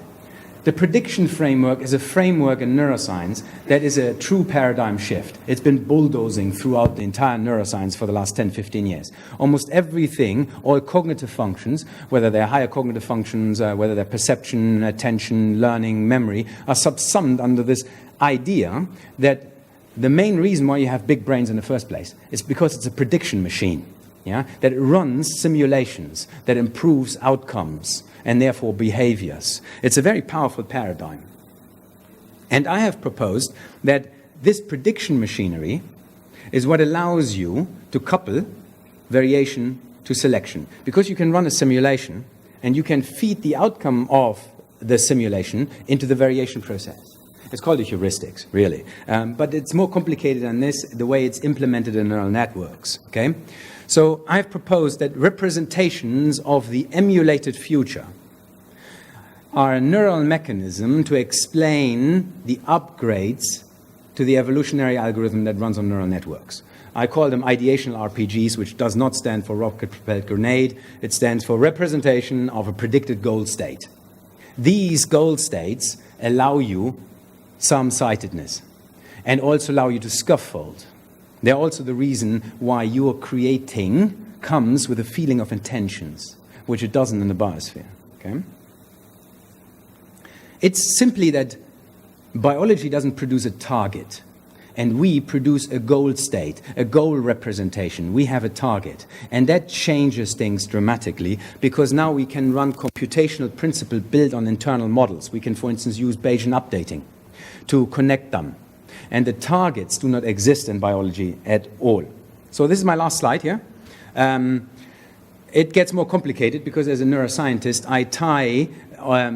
The prediction framework is a framework in neuroscience that is a true paradigm shift. It's been bulldozing throughout the entire neuroscience for the last 10, 15 years. Almost everything, all cognitive functions, whether they're higher cognitive functions, whether they're perception, attention, learning, memory, are subsumed under this idea that the main reason why you have big brains in the first place is because it's a prediction machine, yeah? That it runs simulations, that improves outcomes and therefore behaviors. It's a very powerful paradigm. And I have proposed that this prediction machinery is what allows you to couple variation to selection. Because you can run a simulation and you can feed the outcome of the simulation into the variation process. It's called the heuristics, really. But it's more complicated than this, the way it's implemented in neural networks. Okay? So I've proposed that representations of the emulated future are a neural mechanism to explain the upgrades to the evolutionary algorithm that runs on neural networks. I call them ideational RPGs, which does not stand for rocket-propelled grenade. It stands for representation of a predicted goal state. These goal states allow you some sightedness and also allow you to scaffold. They're also the reason why your creating comes with a feeling of intentions, which it doesn't in the biosphere. Okay? It's simply that biology doesn't produce a target, and we produce a goal state, a goal representation. We have a target, and that changes things dramatically because now we can run computational principle built on internal models. We can, for instance, use Bayesian updating to connect them. And the targets do not exist in biology at all. So this is my last slide here. It gets more complicated because as a neuroscientist, I tie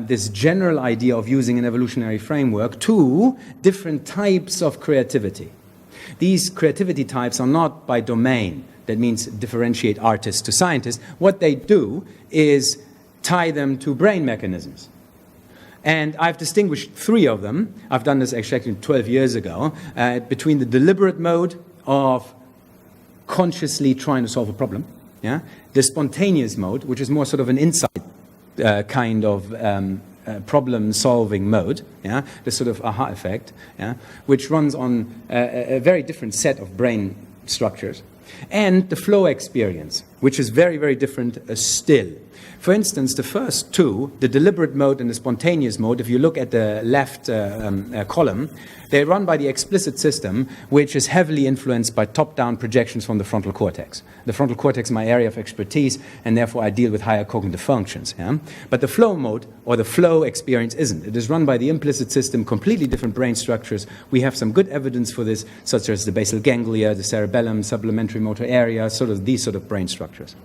this general idea of using an evolutionary framework to different types of creativity. These creativity types are not by domain. That means differentiate artists to scientists. What they do is tie them to brain mechanisms. And I've distinguished three of them. I've done this actually 12 years ago, between the deliberate mode of consciously trying to solve a problem, yeah? The spontaneous mode, which is more sort of an insight kind of problem-solving mode, yeah? The sort of aha effect, yeah? Which runs on a very different set of brain structures. And the flow experience, which is very, very different still. For instance, the first two, the deliberate mode and the spontaneous mode, if you look at the left column, they run by the explicit system, which is heavily influenced by top-down projections from the frontal cortex. The frontal cortex is my area of expertise, and therefore I deal with higher cognitive functions. Yeah? But the flow mode, or the flow experience, isn't. It is run by the implicit system, completely different brain structures. We have some good evidence for this, such as the basal ganglia, the cerebellum, supplementary motor area, sort of these sort of brain structures.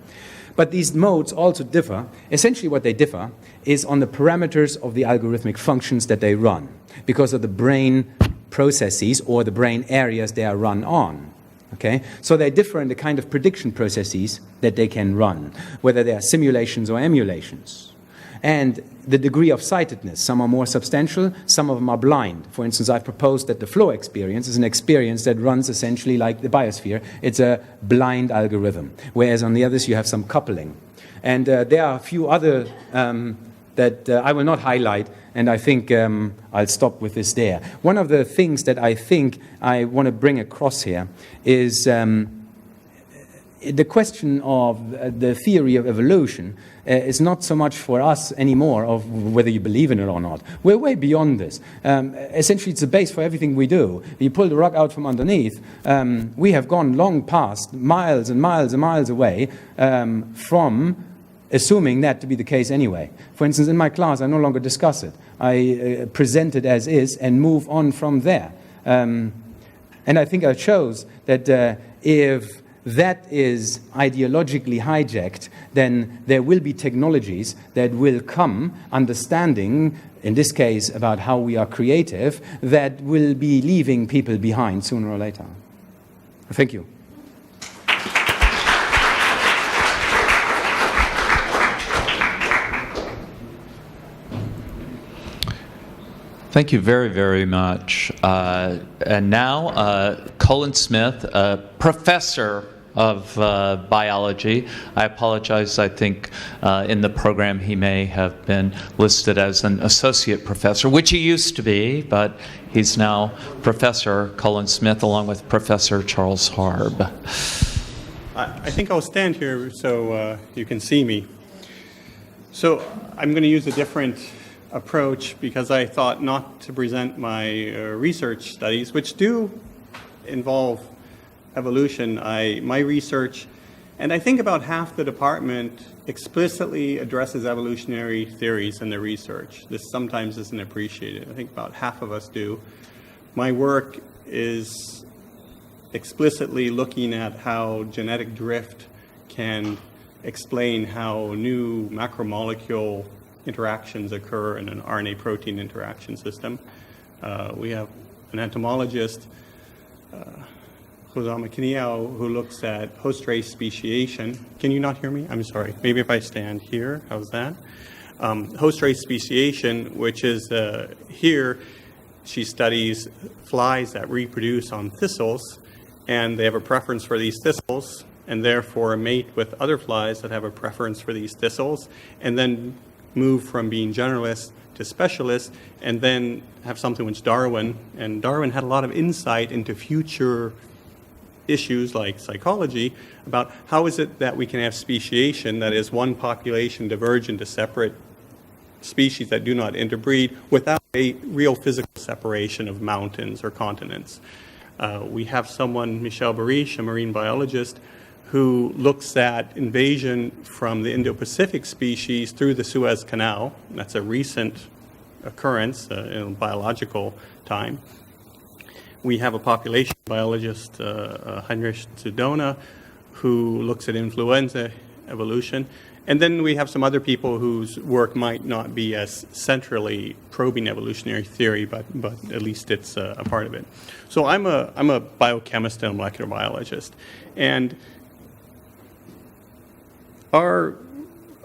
But these modes also differ. Essentially what they differ is on the parameters of the algorithmic functions that they run, because of the brain processes or the brain areas they are run on. Okay? So they differ in the kind of prediction processes that they can run, whether they are simulations or emulations. And the degree of sightedness, some are more substantial, some of them are blind. For instance, I've proposed that the flow experience is an experience that runs essentially like the biosphere. It's a blind algorithm, whereas on the others you have some coupling. And there are a few other that I will not highlight, and I think I'll stop with this there. One of the things that I think I want to bring across here is the question of the theory of evolution is not so much for us anymore of whether you believe in it or not. We're way beyond this. Essentially, it's the base for everything we do. You pull the rug out from underneath. We have gone long past, miles and miles and miles away from assuming that to be the case anyway. For instance, in my class, I no longer discuss it. I present it as is and move on from there. And I think I shows that if that is ideologically hijacked, then there will be technologies that will come, understanding, in this case, about how we are creative, that will be leaving people behind sooner or later. Thank you. Thank you very, very much. And now, Colin Smith, professor of biology. I apologize, I think in the program he may have been listed as an associate professor, which he used to be, but he's now Professor Colin Smith along with Professor Charles Harb. I think I'll stand here so you can see me. So I'm going to use a different approach because I thought not to present my research studies, which do involve evolution. My research, and I think about half the department explicitly addresses evolutionary theories in their research. This sometimes isn't appreciated. I think about half of us do. My work is explicitly looking at how genetic drift can explain how new macromolecule interactions occur in an RNA-protein interaction system. We have an entomologist, Hosama Kiniao, who looks at host race speciation. Can you not hear me? I'm sorry. Maybe if I stand here, how's that? Host race speciation, which is here, she studies flies that reproduce on thistles, and they have a preference for these thistles, and therefore mate with other flies that have a preference for these thistles, and then move from being generalists to specialists, and then have something which Darwin had a lot of insight into future issues like psychology about how is it that we can have speciation, that is one population diverge into separate species that do not interbreed without a real physical separation of mountains or continents. We have someone, Michel Barish, a marine biologist, who looks at invasion from the Indo-Pacific species through the Suez Canal. That's a recent occurrence in biological time. We have a population biologist, Heinrich Zudona, who looks at influenza evolution. And then we have some other people whose work might not be as centrally probing evolutionary theory, but at least it's a part of it. So I'm a biochemist and a molecular biologist. And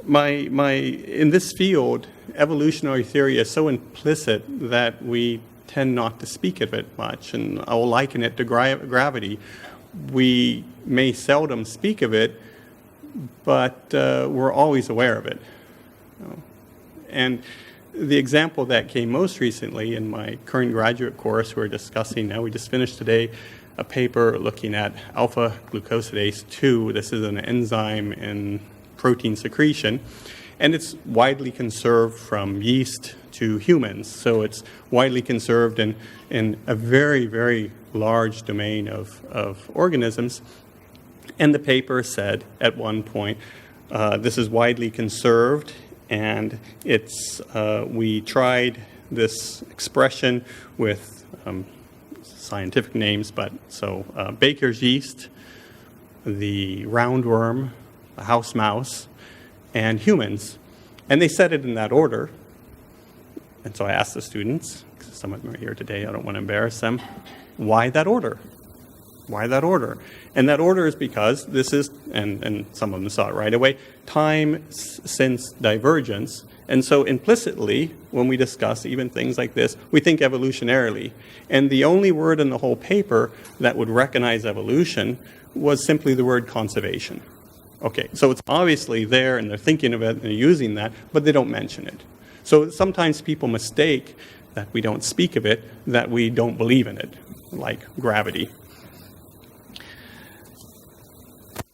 in this field, evolutionary theory is so implicit that we tend not to speak of it much, and I will liken it to gravity. We may seldom speak of it, but we're always aware of it. And the example that came most recently in my current graduate course we're discussing now, we just finished today a paper looking at alpha-glucosidase 2. This is an enzyme in protein secretion, and it's widely conserved from yeast to humans. So it's widely conserved in a very, very large domain of organisms. And the paper said at one point, this is widely conserved, and we tried this expression with scientific names, but so baker's yeast, the roundworm, the house mouse, and humans. And they said it in that order. And so I asked the students, because some of them are here today, I don't want to embarrass them, why that order? Why that order? And that order is because this is, and some of them saw it right away, time since divergence. And so implicitly, when we discuss even things like this, we think evolutionarily. And the only word in the whole paper that would recognize evolution was simply the word conservation. Okay, so it's obviously there, and they're thinking of it, and they're using that, but they don't mention it. So sometimes people mistake that we don't speak of it, that we don't believe in it, like gravity.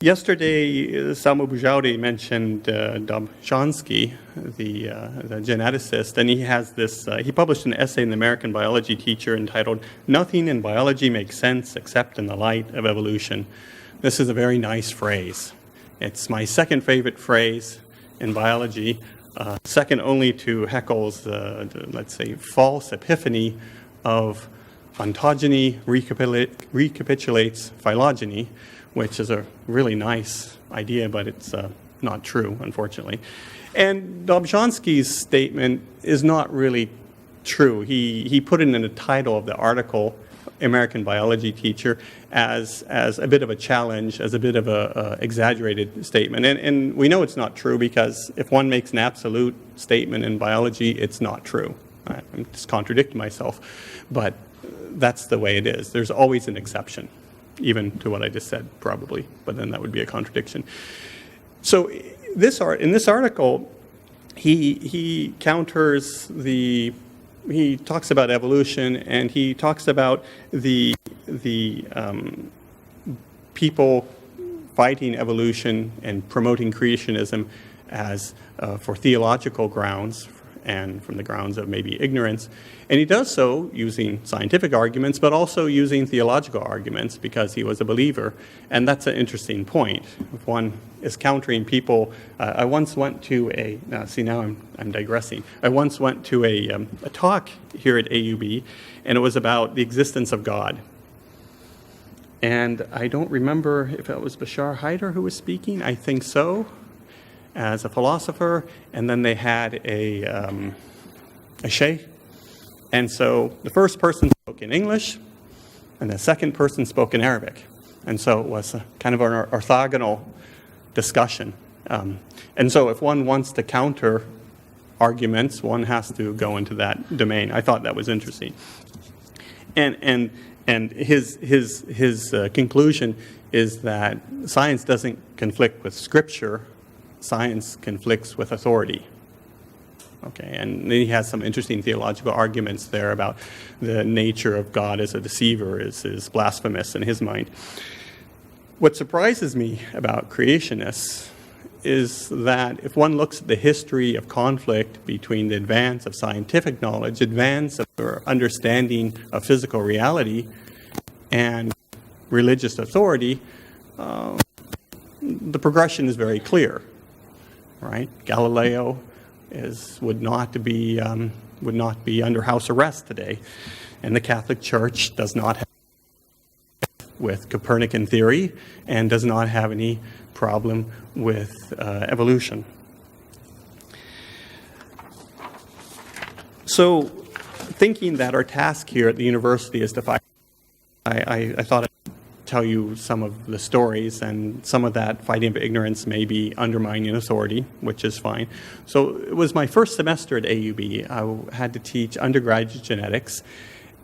Yesterday, Salma Boujaudi mentioned Dobzhansky, the geneticist, and he has this, he published an essay in the American Biology Teacher entitled, "Nothing in Biology Makes Sense Except in the Light of Evolution." This is a very nice phrase. It's my second favorite phrase in biology, second only to Haeckel's, let's say, false epiphany of ontogeny recapitulates phylogeny, which is a really nice idea, but it's not true, unfortunately. And Dobzhansky's statement is not really true. He put it in the title of the article, American Biology Teacher, as a bit of a challenge, as a bit of a exaggerated statement. And we know it's not true because if one makes an absolute statement in biology, it's not true. I'm just contradicting myself, but that's the way it is. There's always an exception, even to what I just said, probably, but then that would be a contradiction. So in this article, he counters he talks about evolution, and he talks about the people fighting evolution and promoting creationism as for theological grounds, and from the grounds of maybe ignorance. And he does so using scientific arguments, but also using theological arguments because he was a believer. And that's an interesting point. If one is countering people, I once went to I'm digressing. I once went to a talk here at AUB, and it was about the existence of God. And I don't remember if it was Bashar Haider who was speaking. I think so, as a philosopher. And then they had a sheikh. And so the first person spoke in English, and the second person spoke in Arabic. And so it was a kind of an orthogonal discussion. And so if one wants to counter arguments, one has to go into that domain. I thought that was interesting. And his conclusion is that science doesn't conflict with Scripture. Science conflicts with authority. Okay, and he has some interesting theological arguments there about the nature of God as a deceiver is blasphemous in his mind. What surprises me about creationists is that if one looks at the history of conflict between the advance of scientific knowledge, advance of our understanding of physical reality, and religious authority, the progression is very clear, right? Galileo would not be under house arrest today, and the Catholic Church does not have with Copernican theory and does not have any problem with evolution. So, thinking that our task here at the university is to fight, I thought I'd tell you some of the stories, and some of that fighting of ignorance may be undermining authority, which is fine. So it was my first semester at AUB. I had to teach undergraduate genetics,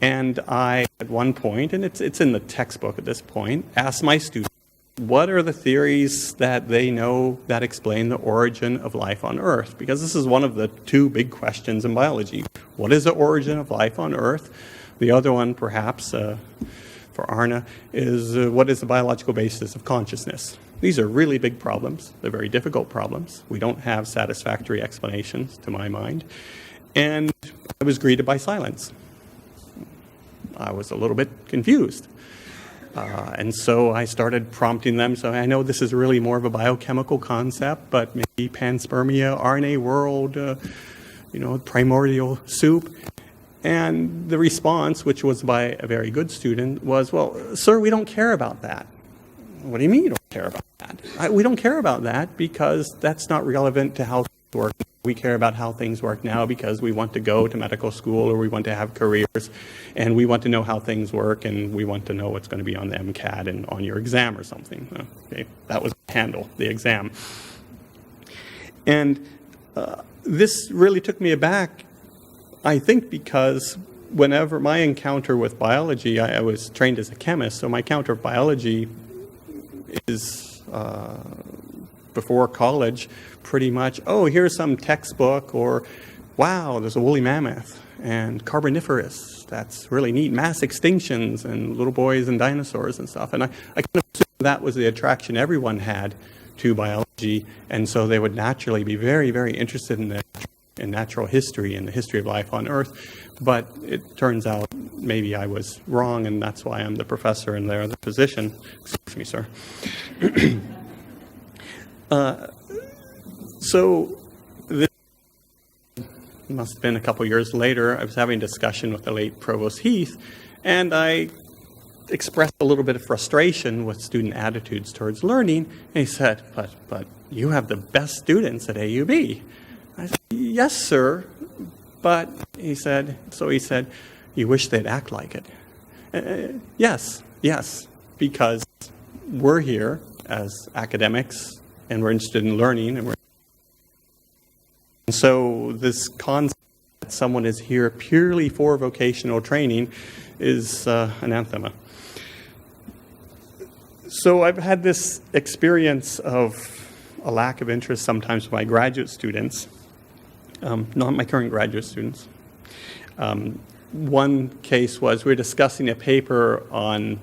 and I, at one point, and it's in the textbook at this point, asked my students, what are the theories that they know that explain the origin of life on Earth? Because this is one of the two big questions in biology. What is the origin of life on Earth? The other one, perhaps, for Arne, is what is the biological basis of consciousness? These are really big problems. They're very difficult problems. We don't have satisfactory explanations, to my mind. And I was greeted by silence. I was a little bit confused. And so I started prompting them. So I know this is really more of a biochemical concept, but maybe panspermia, RNA world, primordial soup. And the response, which was by a very good student, was, well, sir, we don't care about that. What do you mean you don't care about that? We don't care about that because that's not relevant to how things work. We care about how things work now because we want to go to medical school or we want to have careers, and we want to know how things work, and we want to know what's going to be on the MCAT and on your exam or something. Okay, that was the handle, the exam. And this really took me aback, I think, because whenever my encounter with biology, I was trained as a chemist, so my encounter with biology is, before college, pretty much, oh, here's some textbook, or wow, there's a woolly mammoth, and Carboniferous, that's really neat, mass extinctions, and little boys and dinosaurs and stuff. And I kind of assumed that was the attraction everyone had to biology, and so they would naturally be very, very interested in natural history and the history of life on Earth. But it turns out maybe I was wrong, and that's why I'm the professor and they're the physician. Excuse me, sir. So this must have been a couple years later. I was having a discussion with the late Provost Heath, and I expressed a little bit of frustration with student attitudes towards learning. And he said, but you have the best students at AUB. I said, yes, sir, but he said, you wish they'd act like it. Yes, because we're here as academics, and we're interested in learning, and so this concept that someone is here purely for vocational training is anathema. So I've had this experience of a lack of interest sometimes with my graduate students. Not my current graduate students. One case was we were discussing a paper on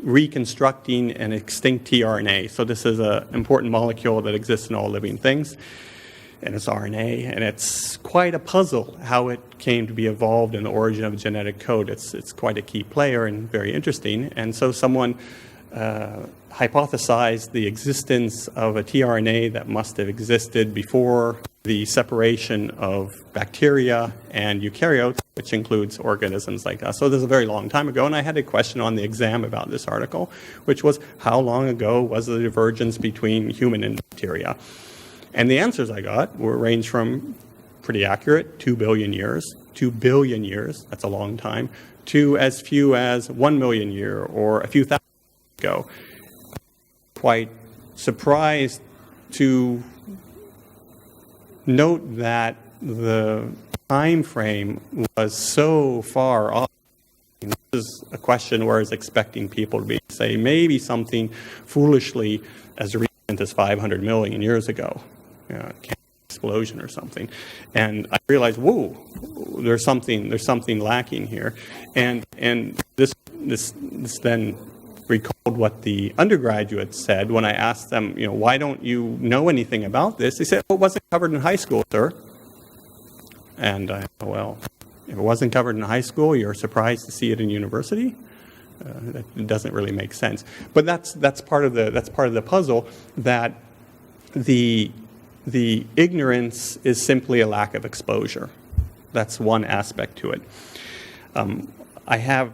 reconstructing an extinct tRNA. So this is an important molecule that exists in all living things. and it's RNA, and it's quite a puzzle how it came to be evolved in the origin of genetic code. It's quite a key player and very interesting. And so someone hypothesized the existence of a tRNA that must have existed before the separation of bacteria and eukaryotes, which includes organisms like us. So this is a very long time ago, and I had a question on the exam about this article, which was, how long ago was the divergence between human and bacteria? And the answers I got were ranged from pretty accurate, 2 billion years, 2 billion years, that's a long time, to as few as 1 million years or a few thousand years ago. Quite surprised to note that the time frame was so far off. This is a question where I was expecting people to say maybe something foolishly as recent as 500 million years ago. Explosion or something, and I realized, whoa, there's something lacking here, and this then recalled what the undergraduates said when I asked them, why don't you know anything about this? They said, it wasn't covered in high school, sir. And I thought, well, if it wasn't covered in high school, you're surprised to see it in university? That doesn't really make sense. But that's part of the puzzle, that the ignorance is simply a lack of exposure. That's one aspect to it. I have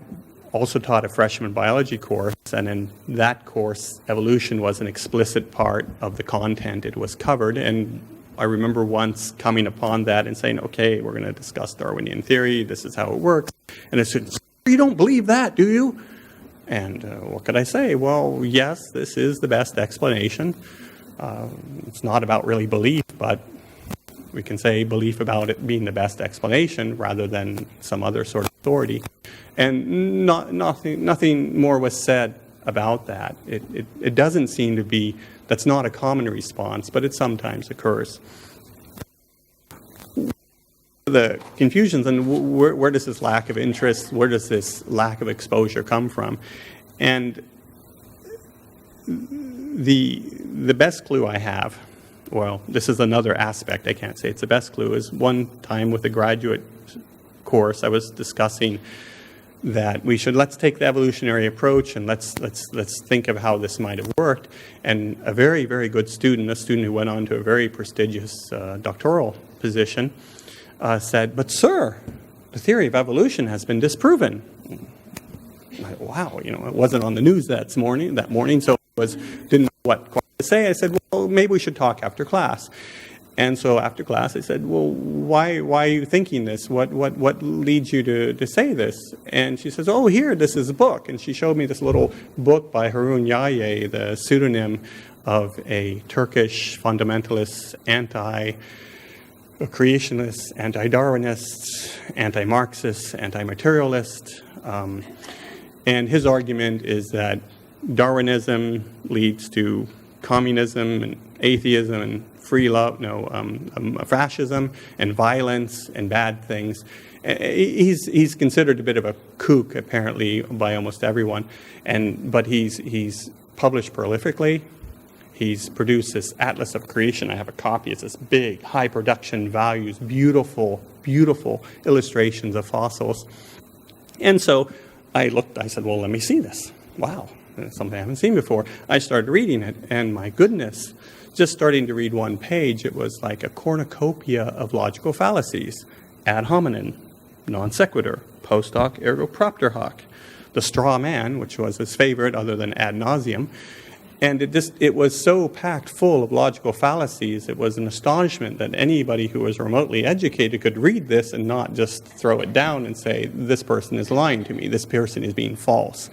also taught a freshman biology course, and in that course, evolution was an explicit part of the content. It was covered, and I remember once coming upon that and saying, okay, we're going to discuss Darwinian theory, this is how it works. And it said, you don't believe that, do you? And what could I say? Well, yes, this is the best explanation. It's not about really belief, but we can say belief about it being the best explanation rather than some other sort of authority. And nothing more was said about that. It doesn't seem to be, that's not a common response, but it sometimes occurs. The confusions and where does this lack of interest, where does this lack of exposure come from? And the best clue I have, well, this is another aspect, I can't say it's the best clue, is one time with a graduate course I was discussing that let's take the evolutionary approach and let's think of how this might have worked. And a very, very good student, a student who went on to a very prestigious doctoral position, said, but sir, the theory of evolution has been disproven. Wow, it wasn't on the news that morning, so didn't know what quite to say. I said, well, maybe we should talk after class. And so after class, I said, well, why are you thinking this? What leads you to say this? And she says, oh, here, this is a book. And she showed me this little book by Harun Yaye, the pseudonym of a Turkish fundamentalist, anti-creationist, anti-Darwinist, anti-Marxist, anti-materialist. And his argument is that Darwinism leads to communism and atheism and fascism and violence and bad things. He's considered a bit of a kook, apparently, by almost everyone. But he's published prolifically. He's produced this Atlas of Creation. I have a copy. It's this big, high production values, beautiful, beautiful illustrations of fossils. And so I said, well, let me see this. Wow, that's something I haven't seen before. I started reading it, and my goodness, just starting to read one page, it was like a cornucopia of logical fallacies. Ad hominem, non sequitur, post hoc ergo propter hoc, the straw man, which was his favorite other than ad nauseum. And it was so packed full of logical fallacies, it was an astonishment that anybody who was remotely educated could read this and not just throw it down and say, this person is lying to me, this person is being false.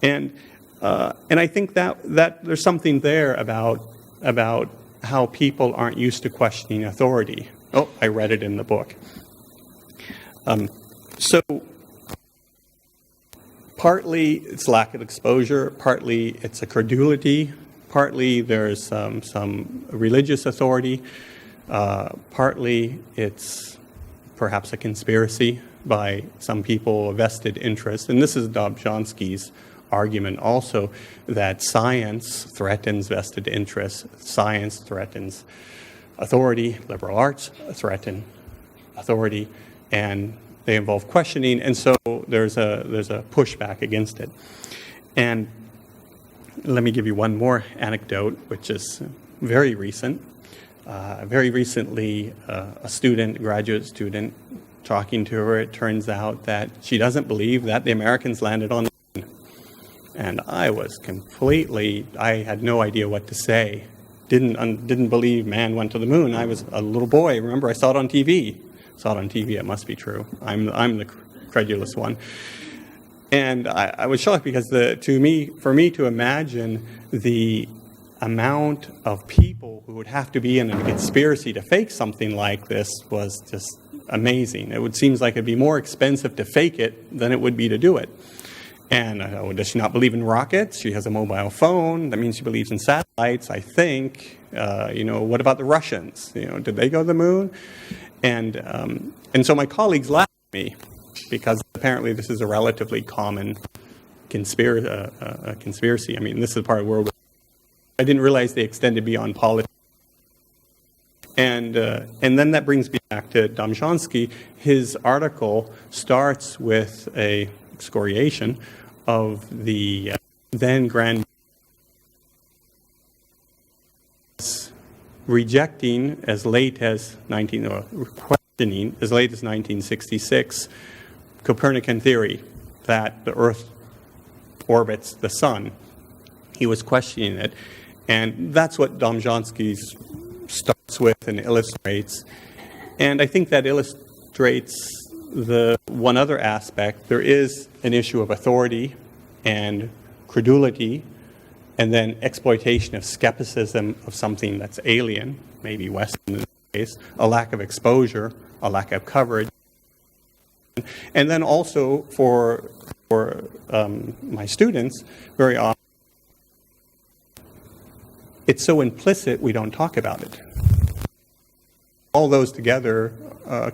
And I think that there's something there about how people aren't used to questioning authority. Oh, I read it in the book. So partly it's lack of exposure, partly it's a credulity, partly there's some religious authority, partly it's perhaps a conspiracy by some people, a vested interest. And this is Dobzhansky's argument also, that science threatens vested interests, science threatens authority, liberal arts threaten authority, and they involve questioning, and so there's a pushback against it. And let me give you one more anecdote, which is very recent. Very recently, a graduate student, talking to her, it turns out that she doesn't believe that the Americans landed on the moon. And I had no idea what to say. Didn't believe man went to the moon. I was a little boy. Remember, I saw it on TV. It must be true. I'm the credulous one. And I was shocked because for me to imagine the amount of people who would have to be in a conspiracy to fake something like this was just amazing. It seems like it'd be more expensive to fake it than it would be to do it. And does she not believe in rockets? She has a mobile phone. That means she believes in satellites, I think. What about the Russians? Did they go to the moon? And so my colleagues laughed at me because apparently this is a relatively common conspiracy. I mean, this is the part of the world I didn't realize they extended beyond politics. And then that brings me back to Domzhansky. His article starts with a excoriation of the then Grand rejecting as late as questioning as late as 1966 Copernican theory that the Earth orbits the sun. He was questioning it, and that's what Domzhansky starts with and illustrates. And I think that illustrates the one other aspect. There is an issue of authority and credulity, and then exploitation of skepticism of something that's alien, maybe Western in this case, a lack of exposure, a lack of coverage. And then also for my students, very often, it's so implicit we don't talk about it. All those together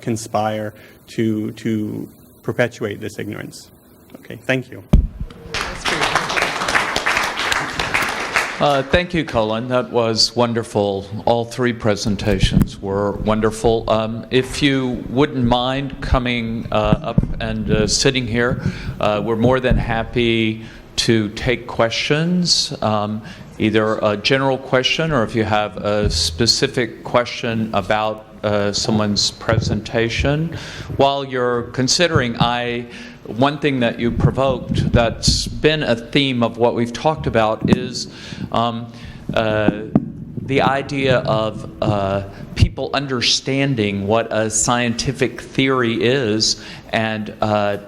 conspire to perpetuate this ignorance. Okay, thank you. Thank you, Colin. That was wonderful. All three presentations were wonderful. If you wouldn't mind coming up and sitting here, we're more than happy to take questions, either a general question or if you have a specific question about someone's presentation. While you're considering, one thing that you provoked that's been a theme of what we've talked about is the idea of people understanding what a scientific theory is and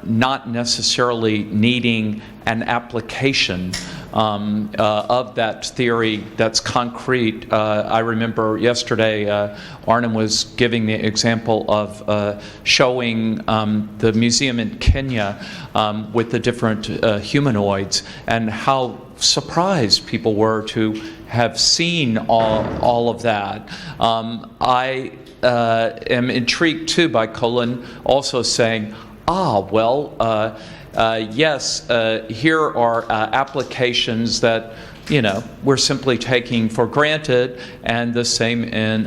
not necessarily needing an application of that theory that's concrete. I remember yesterday Arne was giving the example of showing the museum in Kenya with the different humanoids and how surprised people were to have seen all of that. I am intrigued too by Colin also saying, yes, here are applications that we're simply taking for granted, and the same in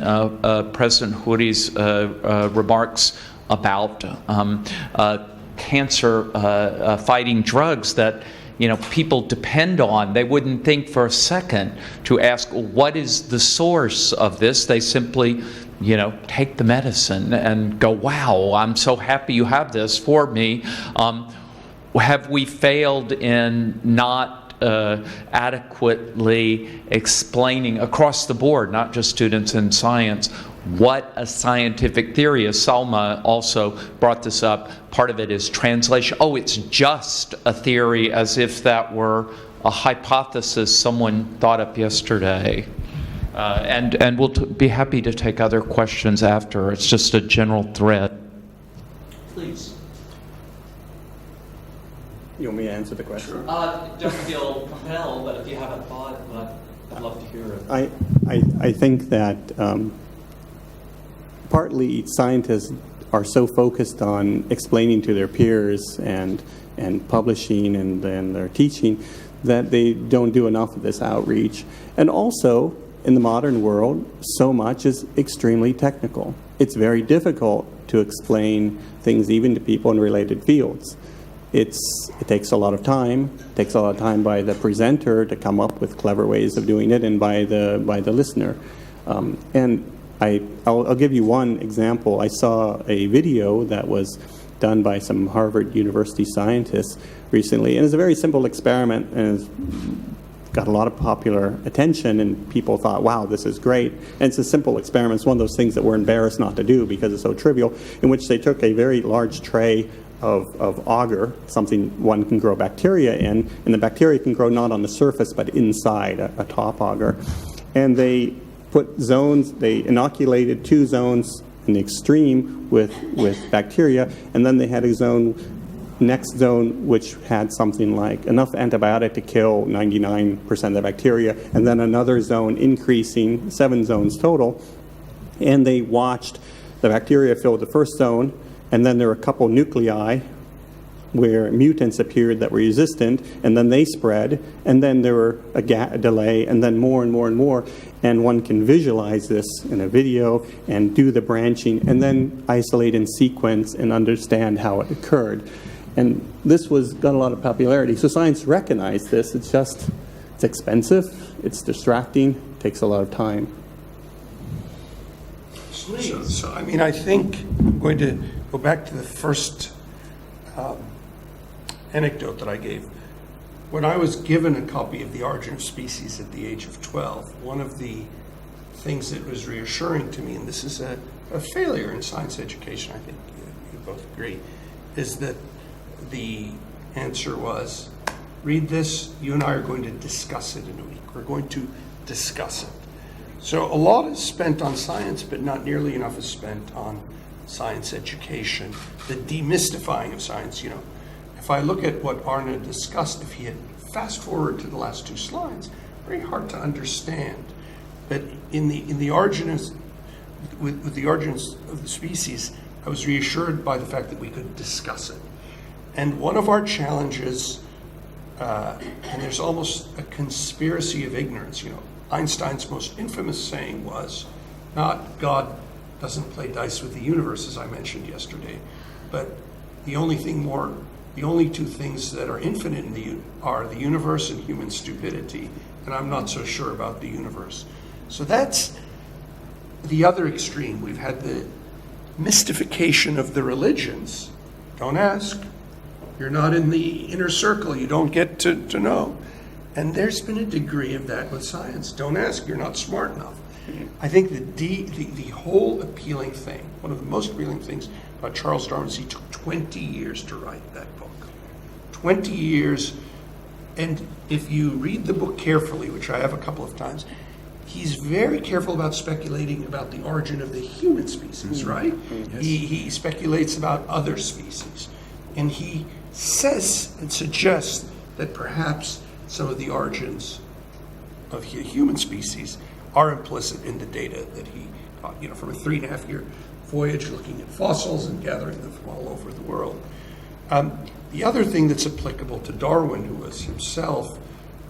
President Huri's remarks about cancer fighting drugs that people depend on. They wouldn't think for a second to ask, what is the source of this? They simply take the medicine and go, wow, I'm so happy you have this for me. Have we failed in not adequately explaining across the board, not just students in science, what a scientific theory is? Salma also brought this up. Part of it is translation. Oh, it's just a theory, as if that were a hypothesis someone thought up yesterday. And we'll be happy to take other questions after. It's just a general thread. Please. You want me to answer the question? Don't feel compelled, but if you have a thought, I'd love to hear it. I think that partly scientists are so focused on explaining to their peers and publishing and their teaching that they don't do enough of this outreach. And also, in the modern world, so much is extremely technical. It's very difficult to explain things even to people in related fields. It takes a lot of time. It takes a lot of time by the presenter to come up with clever ways of doing it, and by the listener. And I'll give you one example. I saw a video that was done by some Harvard University scientists recently, and it's a very simple experiment, and it's got a lot of popular attention, and people thought, wow, this is great. And it's a simple experiment. It's one of those things that we're embarrassed not to do because it's so trivial, in which they took a very large tray of agar, something one can grow bacteria in, and the bacteria can grow not on the surface but inside a top agar. And they put zones, they inoculated 2 zones in the extreme with bacteria, and then they had a next zone which had something like enough antibiotic to kill 99% of the bacteria, and then another zone increasing, 7 zones total. And they watched the bacteria fill the first zone, and then there were a couple nuclei where mutants appeared that were resistant, and then they spread, and then there were a delay, and then more and more and more. And one can visualize this in a video and do the branching, and then isolate in sequence and understand how it occurred. And this got a lot of popularity. So science recognized this. It's expensive, it's distracting, takes a lot of time. So I mean, I think I'm going to go back to the first anecdote that I gave. When I was given a copy of The Origin of Species at the age of 12, one of the things that was reassuring to me, and this is a failure in science education, I think you both agree, is that the answer was, read this, you and I are going to discuss it in a week. We're going to discuss it. So a lot is spent on science, but not nearly enough is spent on science education, the demystifying of science. You know, if I look at what Arne discussed, if he had fast forward to the last 2 slides, very hard to understand. But in the origins, with the origins of the species, I was reassured by the fact that we could discuss it. And one of our challenges, and there's almost a conspiracy of ignorance, you know, Einstein's most infamous saying was not God doesn't play dice with the universe, as I mentioned yesterday, but the only 2 things that are infinite are the universe and human stupidity, and I'm not so sure about the universe. So that's the other extreme. We've had the mystification of the religions. Don't ask. You're not in the inner circle. You don't get to know. And there's been a degree of that with science. Don't ask. You're not smart enough. I think the whole appealing thing, one of the most appealing things about Charles Darwin is he took 20 years to write that book. 20 years. And if you read the book carefully, which I have a couple of times, he's very careful about speculating about the origin of the human species, right? Yes. He speculates about other species. And he says and suggests that perhaps some of the origins of human species are implicit in the data that he got, you know, from a 3.5-year voyage looking at fossils and gathering them from all over the world. The other thing that's applicable to Darwin, who was himself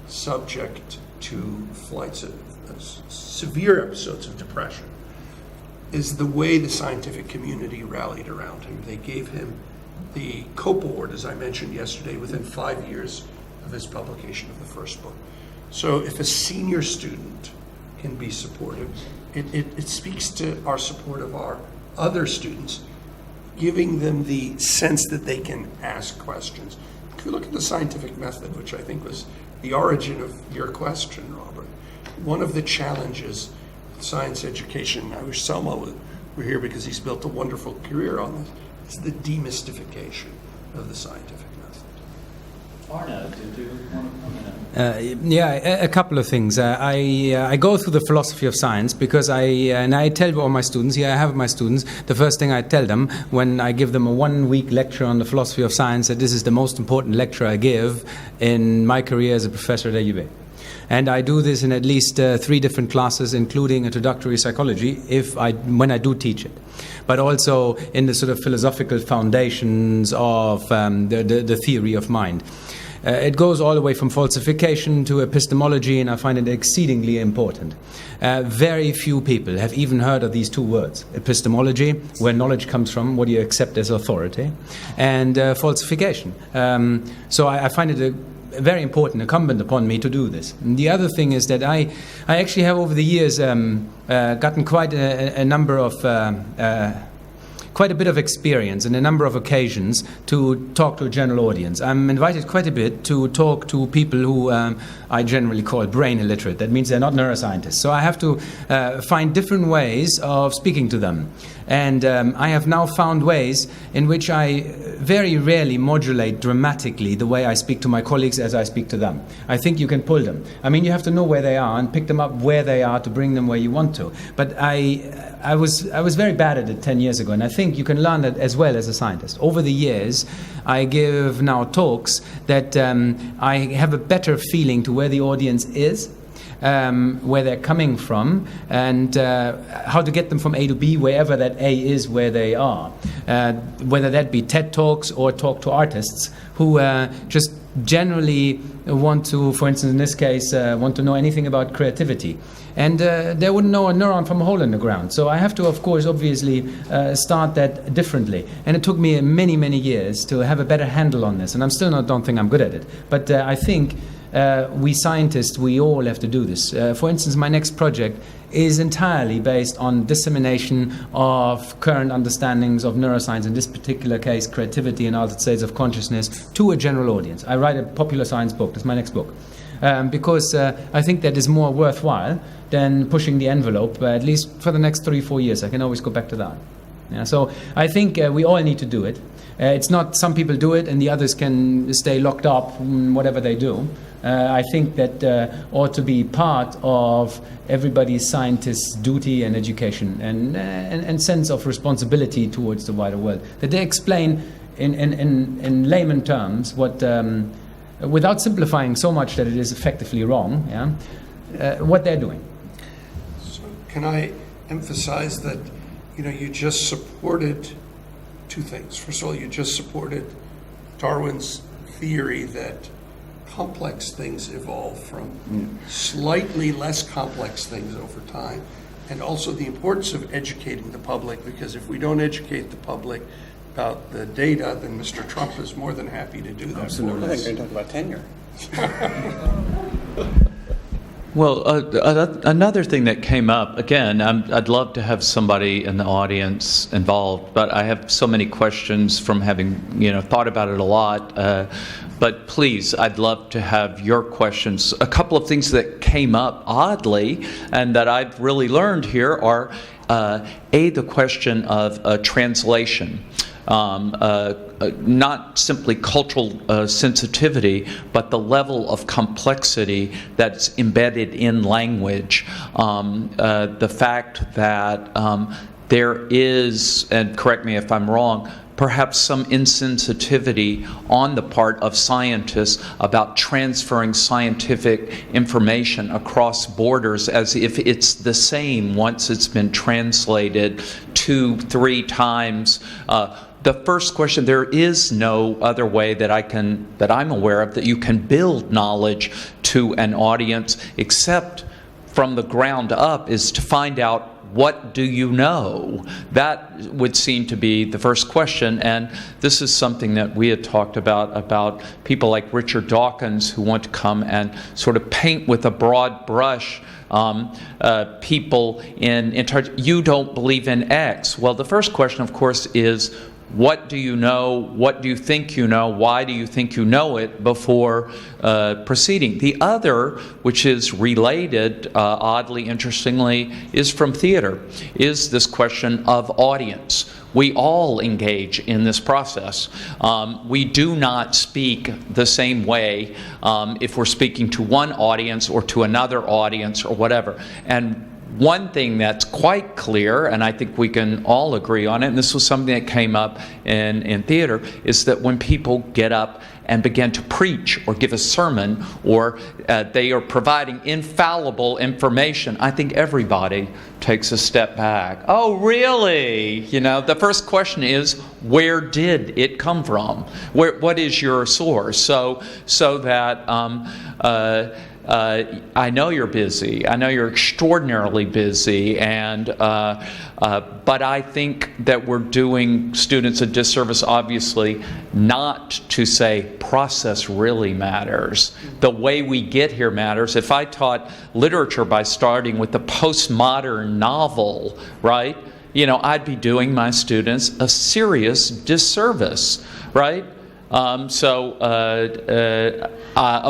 subject to flights of severe episodes of depression, is the way the scientific community rallied around him. They gave him the Cope Award, as I mentioned yesterday, within 5 years of his publication of the first book. So if a senior student can be supportive, it speaks to our support of our other students, giving them the sense that they can ask questions. If you look at the scientific method, which I think was the origin of your question, Robert, one of the challenges with science education, I wish Selma were here because he's built a wonderful career on this, is the demystification of the scientific method. Arne, did you want to comment? Yeah, a couple of things. I go through the philosophy of science because I tell all my students, I have my students, the first thing I tell them when I give them a 1-week lecture on the philosophy of science, that this is the most important lecture I give in my career as a professor at AUB. And I do this in at least 3 different classes, including introductory psychology, when I do teach it. But also in the sort of philosophical foundations of the theory of mind. It goes all the way from falsification to epistemology, and I find it exceedingly important. Very few people have even heard of these two words: epistemology, where knowledge comes from, what you accept as authority, and falsification. So I find it very important, incumbent upon me to do this. And the other thing is that I actually have over the years gotten quite a number of quite a bit of experience in a number of occasions to talk to a general audience. I'm invited quite a bit to talk to people who I generally call brain illiterate. That means they're not neuroscientists. So I have to find different ways of speaking to them. And I have now found ways in which I very rarely modulate dramatically the way I speak to my colleagues as I speak to them. I think you can pull them. I mean, you have to know where they are and pick them up where they are to bring them where you want to. But I was very bad at it 10 years ago, and I think you can learn that as well as a scientist. Over the years, I give now talks that I have a better feeling to where the audience is, where they're coming from, and how to get them from A to B, wherever that A is where they are. Whether that be TED Talks or talk to artists who just generally want to, for instance in this case, want to know anything about creativity. And they wouldn't know a neuron from a hole in the ground. So I have to, of course, obviously start that differently. And it took me many, many years to have a better handle on this. And I'm still don't think I'm good at it. But I think we scientists, we all have to do this. For instance, my next project is entirely based on dissemination of current understandings of neuroscience, in this particular case, creativity and altered states of consciousness, to a general audience. I write a popular science book. That's my next book. Because I think that is more worthwhile than pushing the envelope, at least for the next 3-4 years. I can always go back to that. Yeah, so I think we all need to do it. It's not some people do it and the others can stay locked up, whatever they do. I think that ought to be part of everybody's scientist's duty and education and sense of responsibility towards the wider world. That they explain in layman terms what, without simplifying so much that it is effectively wrong, what they're doing. So can I emphasize that, you just supported two things. First of all, you just supported Darwin's theory that complex things evolve from slightly less complex things over time, and also the importance of educating the public, because if we don't educate the public about the data, then Mr. Trump is more than happy to do that. Absolutely. For I us. think you're going to talk about tenure. Well, another thing that came up, again, I'd love to have somebody in the audience involved, but I have so many questions from having, thought about it a lot. But please, I'd love to have your questions. A couple of things that came up oddly and that I've really learned here are, the question of translation. Not simply cultural sensitivity, but the level of complexity that's embedded in language. The fact that there is, and correct me if I'm wrong, perhaps some insensitivity on the part of scientists about transferring scientific information across borders as if it's the same once it's been translated 2-3 times. The first question, there is no other way that I'm aware of that you can build knowledge to an audience except from the ground up, is to find out, what do you know? That would seem to be the first question, and this is something that we had talked about people like Richard Dawkins who want to come and sort of paint with a broad brush people in charge. You don't believe in X. Well, the first question, of course, is, what do you know? What do you think you know? Why do you think you know it before proceeding? The other, which is related, oddly, interestingly, is from theater, is this question of audience. We all engage in this process. We do not speak the same way if we're speaking to one audience or to another audience or whatever. And one thing that's quite clear, and I think we can all agree on it, and this was something that came up in theater, is that when people get up and begin to preach or give a sermon, or they are providing infallible information, I think everybody takes a step back. Oh, really? You know, the first question is, where did it come from? What is your source? So that I know you're busy. I know you're extraordinarily busy, but I think that we're doing students a disservice, obviously, not to say process really matters. The way we get here matters. If I taught literature by starting with the postmodern novel, right? You know, I'd be doing my students a serious disservice, right? Of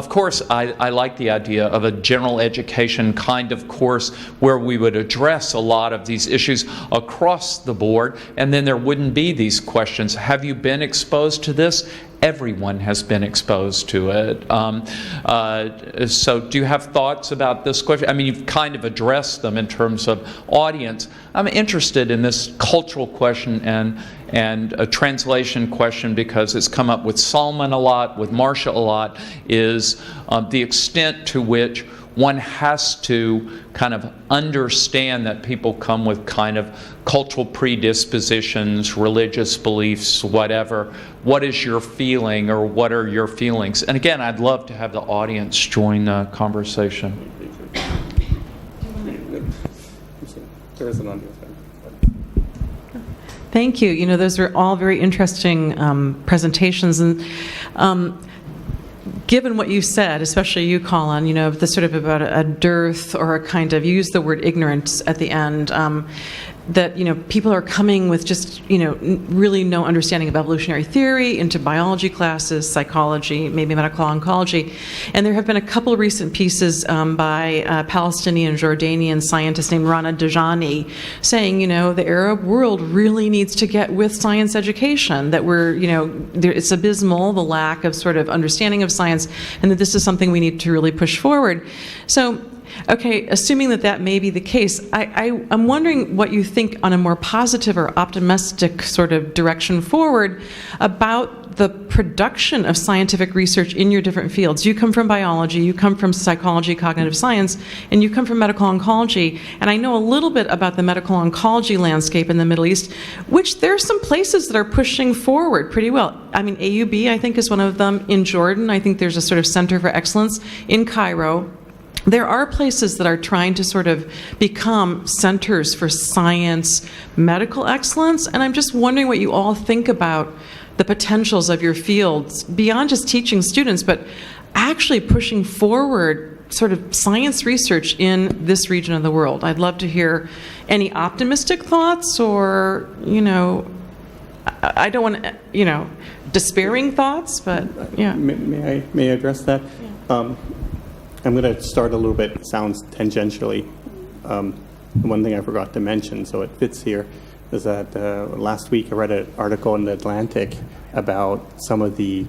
course, I like the idea of a general education kind of course where we would address a lot of these issues across the board, and then there wouldn't be these questions. Have you been exposed to this? Everyone has been exposed to it. So do you have thoughts about this question? I mean, you've kind of addressed them in terms of audience. I'm interested in this cultural question and a translation question, because it's come up with Salman a lot, with Marcia a lot, is the extent to which one has to kind of understand that people come with kind of cultural predispositions, religious beliefs, whatever. What is your feeling, or what are your feelings? And again, I'd love to have the audience join the conversation. There is an audio. Thank you. You know, those were all very interesting presentations, and given what you said, especially you, Colin, you know, the sort of about a dearth or a kind of, you used the word ignorance at the end, that, you know, people are coming with just, you know, really no understanding of evolutionary theory into biology classes, psychology, maybe medical oncology. And there have been a couple recent pieces by a Palestinian Jordanian scientist named Rana Dajani saying, you know, the Arab world really needs to get with science education, that we're, you know, it's abysmal, the lack of sort of understanding of science, and that this is something we need to really push forward. So, okay, assuming that that may be the case, I'm wondering what you think on a more positive or optimistic sort of direction forward about the production of scientific research in your different fields. You come from biology, you come from psychology, cognitive science, and you come from medical oncology. And I know a little bit about the medical oncology landscape in the Middle East, which there are some places that are pushing forward pretty well. I mean, AUB, I think, is one of them. In Jordan, I think there's a sort of center for excellence. In Cairo, there are places that are trying to sort of become centers for science, medical excellence, and I'm just wondering what you all think about the potentials of your fields, beyond just teaching students, but actually pushing forward sort of science research in this region of the world. I'd love to hear any optimistic thoughts, or, you know, I don't want to, you know, despairing thoughts, but yeah. May I address that? Yeah. I'm going to start a little bit, sounds tangentially. One thing I forgot to mention, so it fits here, is that last week I read an article in The Atlantic about some of the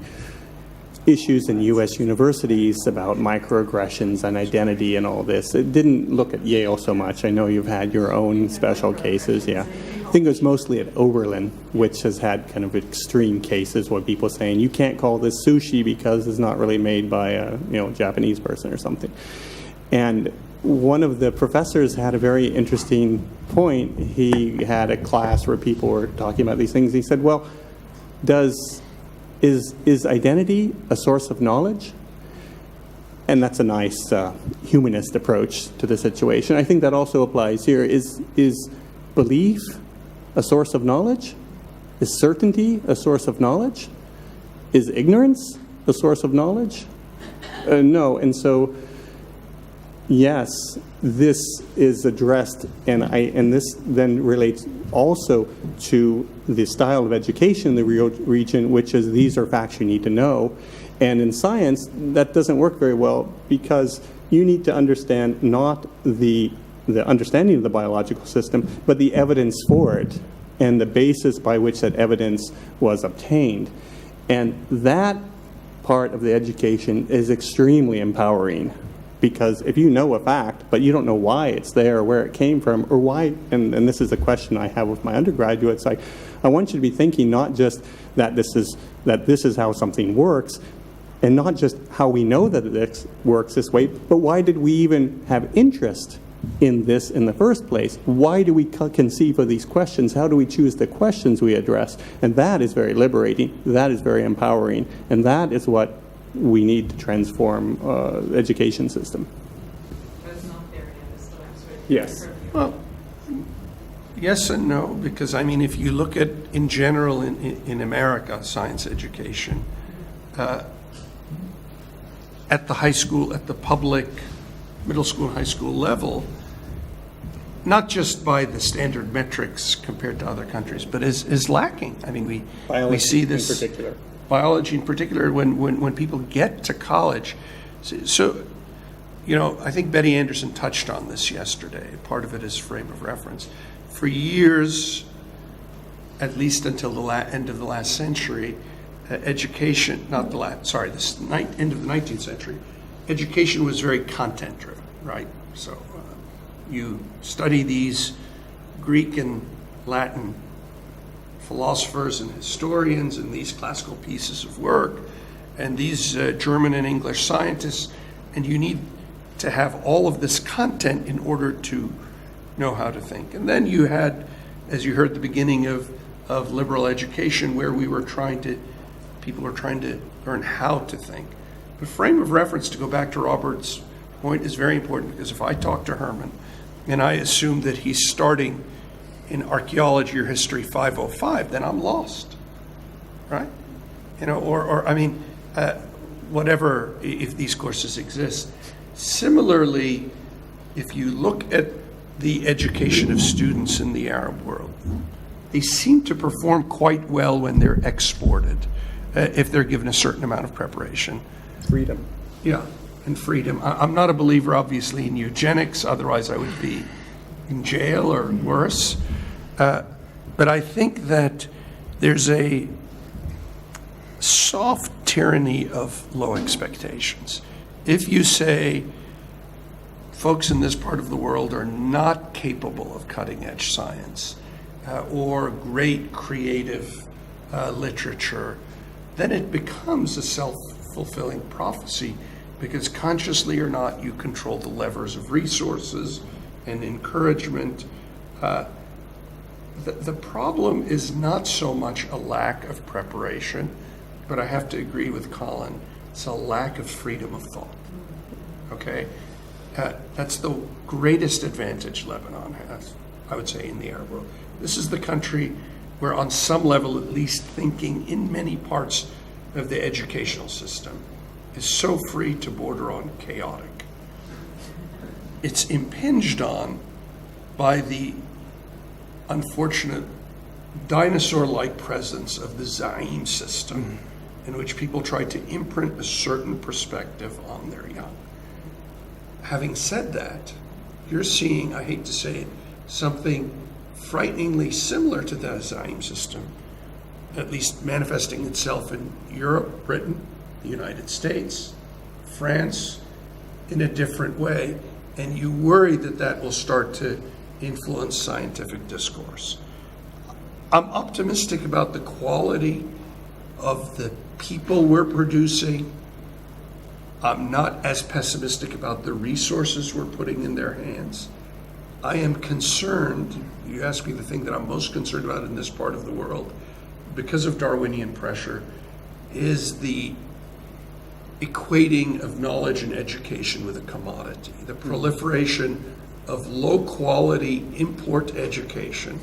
issues in U.S. universities about microaggressions and identity and all this. It didn't look at Yale so much. I know you've had your own special cases, yeah. I think it was mostly at Oberlin, which has had kind of extreme cases where people saying, you can't call this sushi because it's not really made by a Japanese person or something. And one of the professors had a very interesting point. He had a class where people were talking about these things. He said, well, is identity a source of knowledge? And that's a nice humanist approach to the situation. I think that also applies here. Is belief a source of knowledge? Is certainty a source of knowledge? Is ignorance a source of knowledge? No. And so, yes, this is addressed, and this then relates also to the style of education in the region, which is these are facts you need to know. And in science, that doesn't work very well, because you need to understand not the understanding of the biological system, but the evidence for it and the basis by which that evidence was obtained. And that part of the education is extremely empowering. Because if you know a fact, but you don't know why it's there, or where it came from, or why, and this is a question I have with my undergraduates, I want you to be thinking not just that this is how something works, and not just how we know that it works this way, but why did we even have interest in this in the first place? Why do we conceive of these questions? How do we choose the questions we address? And that is very liberating, that is very empowering, and that is what we need to transform the education system. But it's not there yet, it's still actually. Yes. Well, yes and no, because I mean, if you look at, in general, in America, science education, at the high school, at the public, middle school and high school level, not just by the standard metrics compared to other countries, but is lacking. I mean, we see this. In particular. Biology in particular, when people get to college. So, you know, I think Betty Anderson touched on this yesterday. Part of it is frame of reference. For years, at least until the end of the last century, education, not the last, sorry, end of the 19th century, education was very content-driven, right? So you study these Greek and Latin philosophers and historians and these classical pieces of work and these German and English scientists, and you need to have all of this content in order to know how to think. And then you had, as you heard, the beginning of liberal education, where people were trying to learn how to think. But frame of reference, to go back to Robert's point, is very important, because if I talk to Herman and I assume that he's starting in archaeology or history 505, then I'm lost, right? You know, or I mean, whatever, if these courses exist. Similarly, if you look at the education of students in the Arab world, they seem to perform quite well when they're exported, if they're given a certain amount of preparation. Freedom. Yeah, and freedom. I'm not a believer, obviously, in eugenics, otherwise I would be in jail or worse. But I think that there's a soft tyranny of low expectations. If you say folks in this part of the world are not capable of cutting-edge science or great creative literature, then it becomes a self-fulfilling prophecy, because consciously or not, you control the levers of resources and encouragement. The problem is not so much a lack of preparation, but I have to agree with Colin, it's a lack of freedom of thought. Okay? That's the greatest advantage Lebanon has, I would say, in the Arab world. This is the country where, on some level at least, thinking in many parts of the educational system is so free to border on chaotic. It's impinged on by the unfortunate dinosaur-like presence of the Zaim system, in which people try to imprint a certain perspective on their young. Having said that, you're seeing, I hate to say it, something frighteningly similar to the Zaim system, at least manifesting itself in Europe, Britain, the United States, France, in a different way. And you worry that that will start to influence scientific discourse. I'm optimistic about the quality of the people we're producing. I'm not as pessimistic about the resources we're putting in their hands. I am concerned, you ask me the thing that I'm most concerned about in this part of the world, because of Darwinian pressure, is the equating of knowledge and education with a commodity, the proliferation of low-quality import education.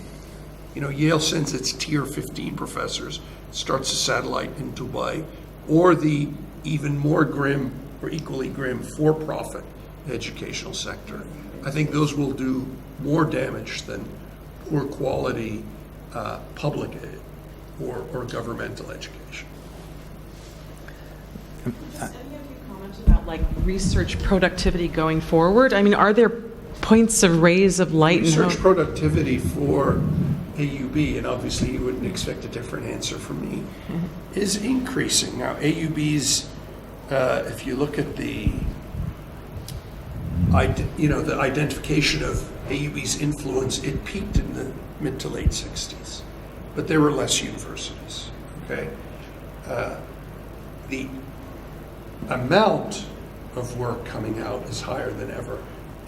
You know, Yale sends its tier 15 professors, starts a satellite in Dubai, or the even more grim or equally grim for-profit educational sector. I think those will do more damage than poor quality public aid or governmental education. Any of you comment about like research productivity going forward? I mean, are there points of rays of light? Research productivity for AUB, and obviously you wouldn't expect a different answer from me, is increasing. Now, AUB's, if you look at the the identification of AUB's influence, it peaked in the mid to late 60s, but there were less universities, okay? The amount of work coming out is higher than ever,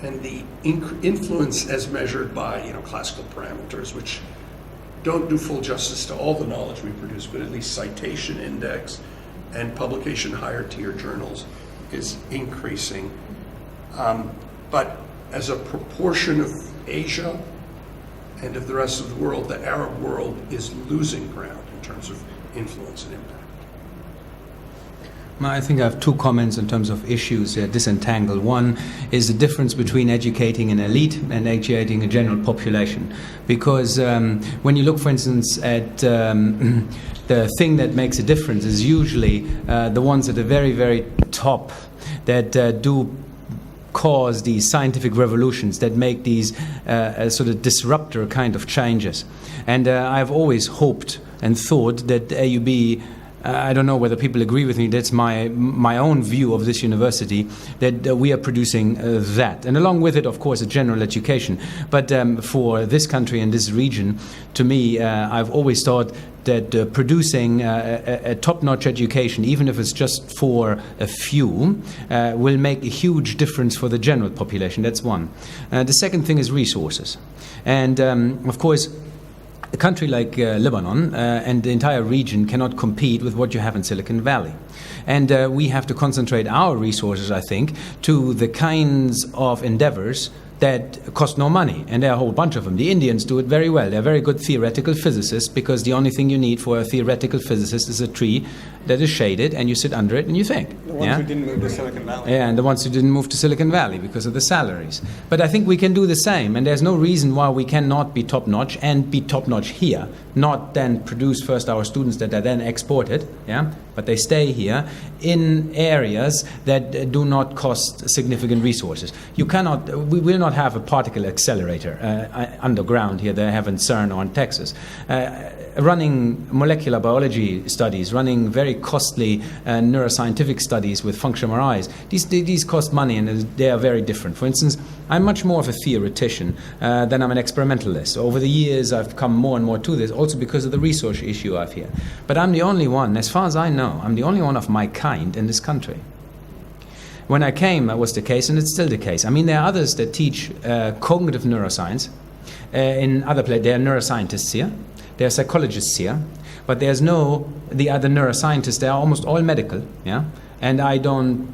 and the influence as measured by, classical parameters, which don't do full justice to all the knowledge we produce, but at least citation index and publication higher tier journals is increasing. But as a proportion of Asia and of the rest of the world, the Arab world is losing ground in terms of influence and impact. I think I have two comments in terms of issues disentangle. One is the difference between educating an elite and educating a general population. Because when you look, for instance, at the thing that makes a difference is usually the ones at the very, very top that do cause these scientific revolutions, that make these sort of disruptor kind of changes. And I've always hoped and thought that AUB, I don't know whether people agree with me, that's my own view of this university, that we are producing that. And along with it, of course, a general education. But for this country and this region, to me, I've always thought that producing a top-notch education, even if it's just for a few, will make a huge difference for the general population. That's one. The second thing is resources. And, of course, a country like Lebanon and the entire region cannot compete with what you have in Silicon Valley. And we have to concentrate our resources, I think, to the kinds of endeavors that cost no money. And there are a whole bunch of them. The Indians do it very well. They're very good theoretical physicists, because the only thing you need for a theoretical physicist is a tree that is shaded, and you sit under it and you think. The ones who didn't move to Silicon Valley. Yeah, and the ones who didn't move to Silicon Valley because of the salaries. But I think we can do the same, and there's no reason why we cannot be top-notch and be top-notch here, not then produce first our students that are then exported, yeah, but they stay here in areas that do not cost significant resources. We will not have a particle accelerator underground here they have in CERN or in Texas. Running molecular biology studies, running very costly neuroscientific studies with functional MRIs, these cost money, and they are very different. For instance, I'm much more of a theoretician than I'm an experimentalist. Over the years, I've come more and more to this, also because of the resource issue I've here. But I'm the only one, as far as I know, I'm the only one of my kind in this country. When I came, that was the case, and it's still the case. I mean, there are others that teach cognitive neuroscience in other places. There are neuroscientists here. There are psychologists here, but there's the other neuroscientists. They are almost all medical, yeah. And I don't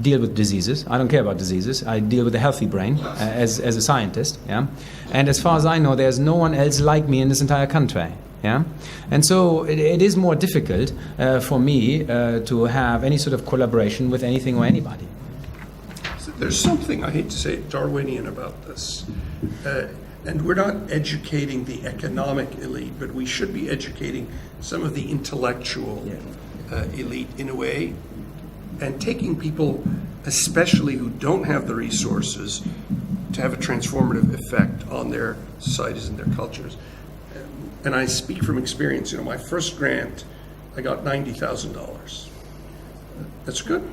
deal with diseases. I don't care about diseases. I deal with a healthy brain as a scientist, yeah. And as far as I know, there's no one else like me in this entire country, yeah. And so it is more difficult for me to have any sort of collaboration with anything or anybody. So there's something, I hate to say it, Darwinian about this. And we're not educating the economic elite, but we should be educating some of the intellectual elite in a way, and taking people, especially who don't have the resources, to have a transformative effect on their societies and their cultures. And I speak from experience. My first grant, I got $90,000. That's good,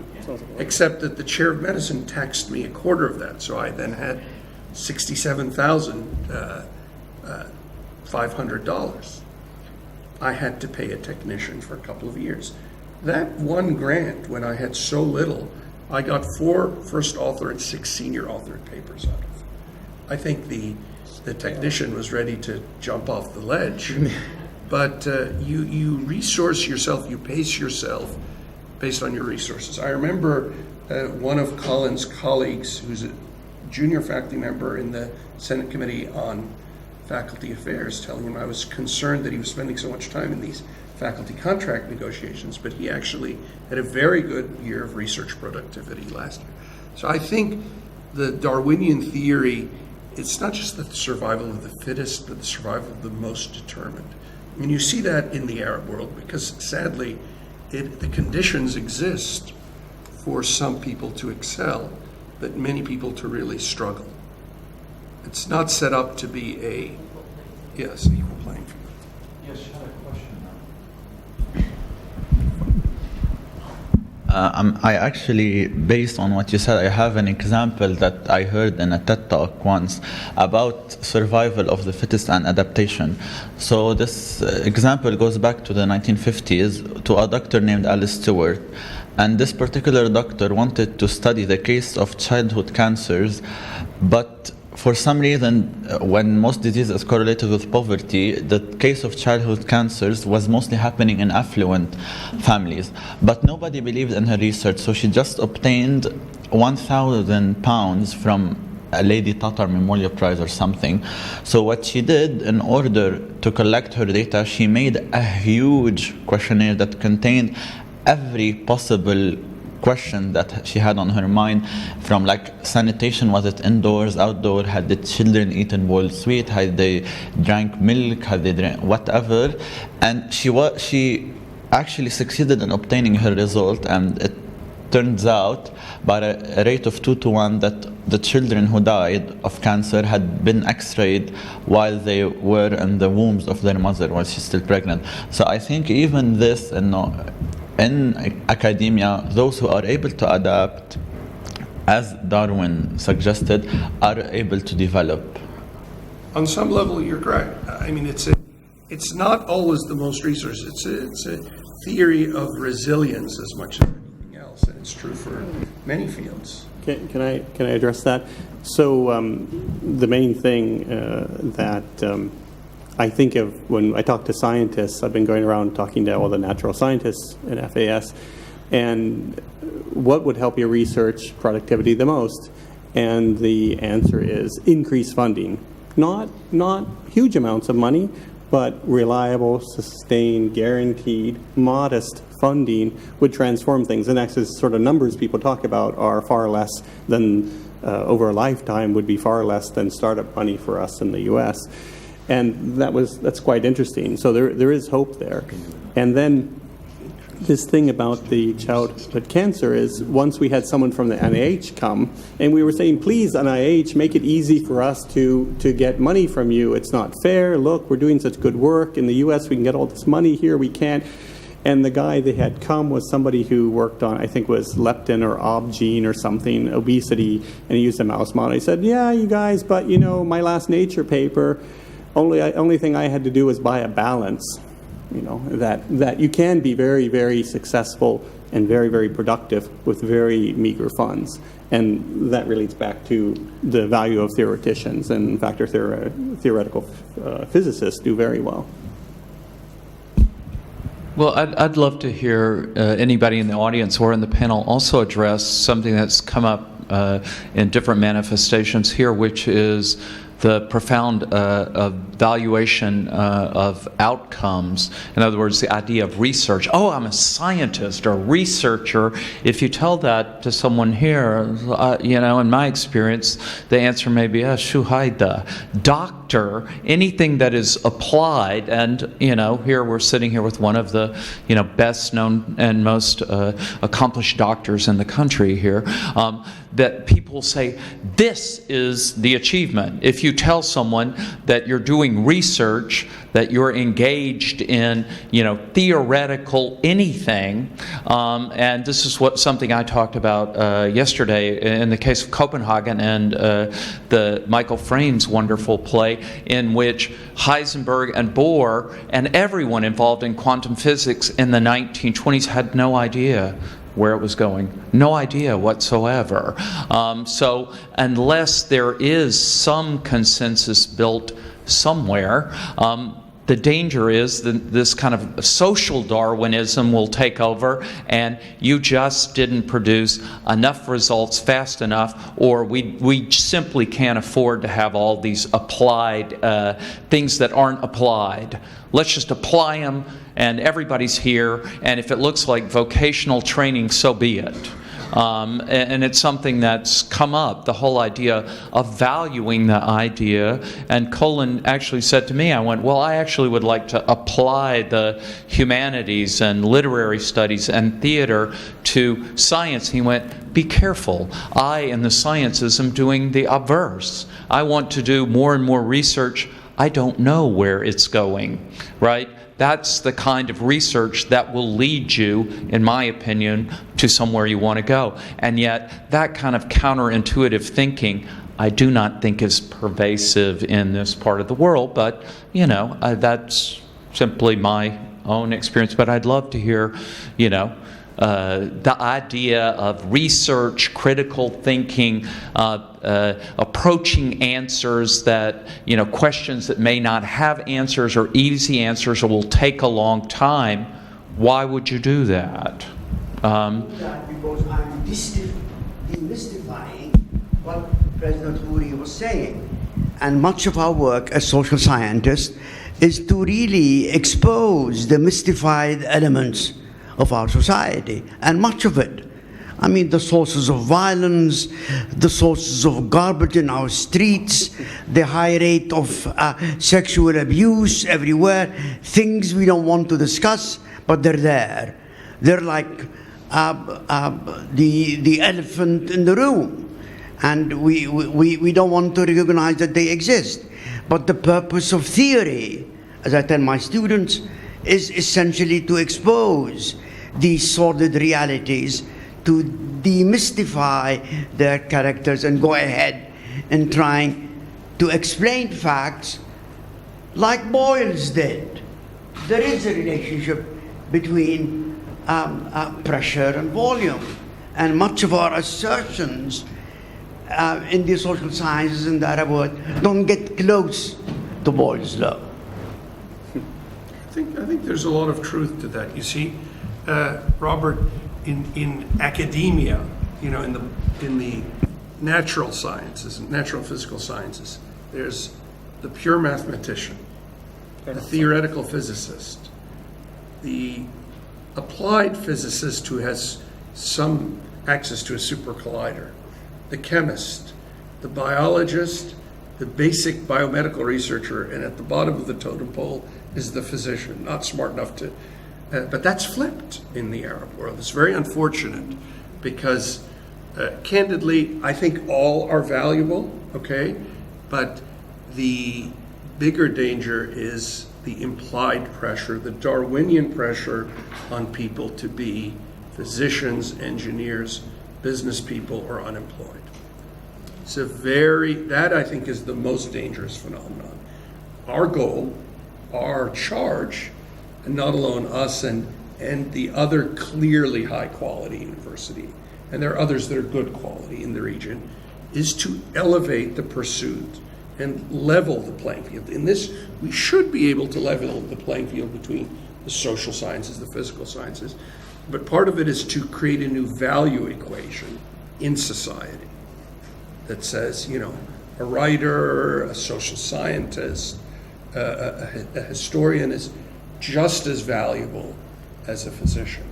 except that the chair of medicine taxed me a quarter of that, so I then had $67,500. I had to pay a technician for a couple of years. That one grant, when I had so little, I got 4 first author and 6 senior authored papers out of. I think the technician was ready to jump off the ledge, but you resource yourself, you pace yourself based on your resources. I remember one of Colin's colleagues, who's a junior faculty member in the Senate Committee on Faculty Affairs, telling him I was concerned that he was spending so much time in these faculty contract negotiations, but he actually had a very good year of research productivity last year. So I think the Darwinian theory, it's not just the survival of the fittest, but the survival of the most determined. I mean, you see that in the Arab world, because sadly, the conditions exist for some people to excel, but many people to really struggle. It's not set up to be equal playing field. Yes, you had a question. I actually, based on what you said, I have an example that I heard in a TED Talk once about survival of the fittest and adaptation. So this example goes back to the 1950s to a doctor named Alice Stewart. And this particular doctor wanted to study the case of childhood cancers, but for some reason, when most disease is correlated with poverty, the case of childhood cancers was mostly happening in affluent families. But nobody believed in her research, so she just obtained 1,000 pounds from a Lady Tatar Memorial Prize or something. So what she did, in order to collect her data, she made a huge questionnaire that contained every possible question that she had on her mind, from like sanitation, was it indoors, outdoor, had the children eaten boiled sweet, had they drank milk, had they drank whatever. And she actually succeeded in obtaining her result, and it turns out by a rate of 2 to 1 that the children who died of cancer had been x-rayed while they were in the wombs of their mother while she's still pregnant. So I think even this, in academia, those who are able to adapt, as Darwin suggested, are able to develop. On some level, you're correct. I mean, it's not always the most research. It's a theory of resilience as much as anything else, and it's true for many fields. Can I address that? So the main thing that I think of when I talk to scientists, I've been going around talking to all the natural scientists in FAS, and what would help your research productivity the most? And the answer is increase funding. Not huge amounts of money, but reliable, sustained, guaranteed, modest funding would transform things. And actually, the sort of numbers people talk about are far less than, over a lifetime, would be far less than startup money for us in the U.S. And that's quite interesting. So there is hope there. And then this thing about the childhood cancer is, once we had someone from the NIH come, and we were saying, please, NIH, make it easy for us to get money from you. It's not fair. Look, we're doing such good work. In the U.S., we can get all this money. Here we can't. And the guy they had come was somebody who worked on, I think was leptin or AUB gene or something, obesity, and he used a mouse model. He said, yeah, you guys, but my last Nature paper, only thing I had to do was buy a balance, that you can be very, very successful and very, very productive with very meager funds. And that relates back to the value of theoreticians, and in fact, theoretical physicists do very well. Well, I'd love to hear anybody in the audience or in the panel also address something that's come up in different manifestations here, which is the profound valuation of outcomes. In other words, the idea of research. Oh, I'm a scientist or a researcher. If you tell that to someone here, in my experience, the answer may be, shuhaida, doctor, anything that is applied. And, here we're sitting here with one of the, best known and most accomplished doctors in the country here, that people say, this is the achievement. If you tell someone that you're doing research, that you're engaged in, theoretical anything, and this is something I talked about yesterday in the case of Copenhagen and the Michael Frayn's wonderful play, in which Heisenberg and Bohr and everyone involved in quantum physics in the 1920s had no idea where it was going. No idea whatsoever. So unless there is some consensus built somewhere, the danger is that this kind of social Darwinism will take over, and you just didn't produce enough results fast enough, or we simply can't afford to have all these applied things that aren't applied. Let's just apply them, and everybody's here, and if it looks like vocational training, so be it. And it's something that's come up, the whole idea of valuing the idea. And Colin actually said to me, I actually would like to apply the humanities and literary studies and theater to science. He went, be careful. I, in the sciences, am doing the obverse. I want to do more and more research. I don't know where it's going, right? that's the kind of research that will lead you, in my opinion, to somewhere you want to go. And yet, that kind of counterintuitive thinking, I do not think is pervasive in this part of the world, but, that's simply my own experience. But I'd love to hear, the idea of research, critical thinking, approaching answers that, questions that may not have answers or easy answers or will take a long time. Why would you do that? Because I'm demystifying what President Huri was saying. And much of our work as social scientists is to really expose the mystified elements of our society, and much of it. I mean, the sources of violence, the sources of garbage in our streets, the high rate of sexual abuse everywhere, things we don't want to discuss, but they're there. They're like the elephant in the room, and we don't want to recognize that they exist. But the purpose of theory, as I tell my students, is essentially to expose these sordid realities, to demystify their characters and go ahead and trying to explain facts like Boyle's did. There is a relationship between pressure and volume, and much of our assertions in the social sciences and the Arab world don't get close to Boyle's law. I think there's a lot of truth to that. You see, Robert, in academia, in the natural sciences, natural physical sciences, there's the pure mathematician, the theoretical physicist, the applied physicist who has some access to a super collider, the chemist, the biologist, the basic biomedical researcher, and at the bottom of the totem pole is the physician, not smart enough to, but that's flipped in the Arab world. It's very unfortunate because, candidly, I think all are valuable, okay? But the bigger danger is the implied pressure, the Darwinian pressure on people to be physicians, engineers, business people, or unemployed. It's that I think is the most dangerous phenomenon. Our goal, our charge, and not alone us and the other clearly high quality university, and there are others that are good quality in the region, is to elevate the pursuit and level the playing field. In this, we should be able to level the playing field between the social sciences, the physical sciences, but part of it is to create a new value equation in society that says, a writer, a social scientist, a historian is just as valuable as a physician.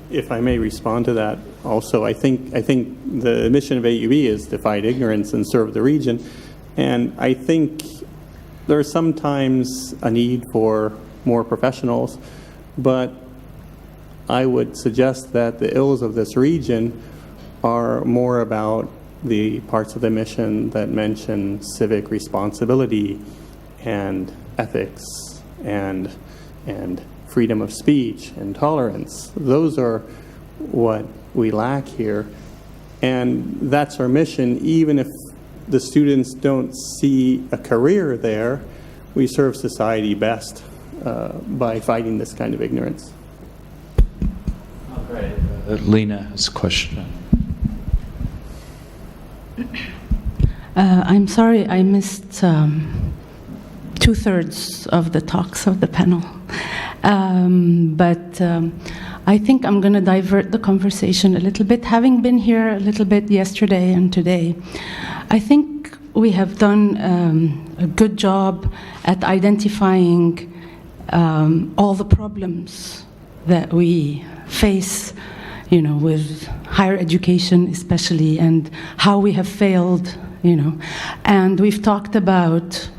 If I may respond to that also, I think the mission of AUB is to fight ignorance and serve the region, and I think there's sometimes a need for more professionals, but I would suggest that the ills of this region are more about the parts of the mission that mention civic responsibility and ethics and freedom of speech and tolerance. Those are what we lack here. And that's our mission. Even if the students don't see a career there, we serve society best by fighting this kind of ignorance. Okay. Lena has a question. I'm sorry I missed 2/3 of the talks of the panel. But I think I'm going to divert the conversation a little bit. Having been here a little bit yesterday and today, I think we have done a good job at identifying all the problems that we face, with higher education especially, and how we have failed, And we've talked about,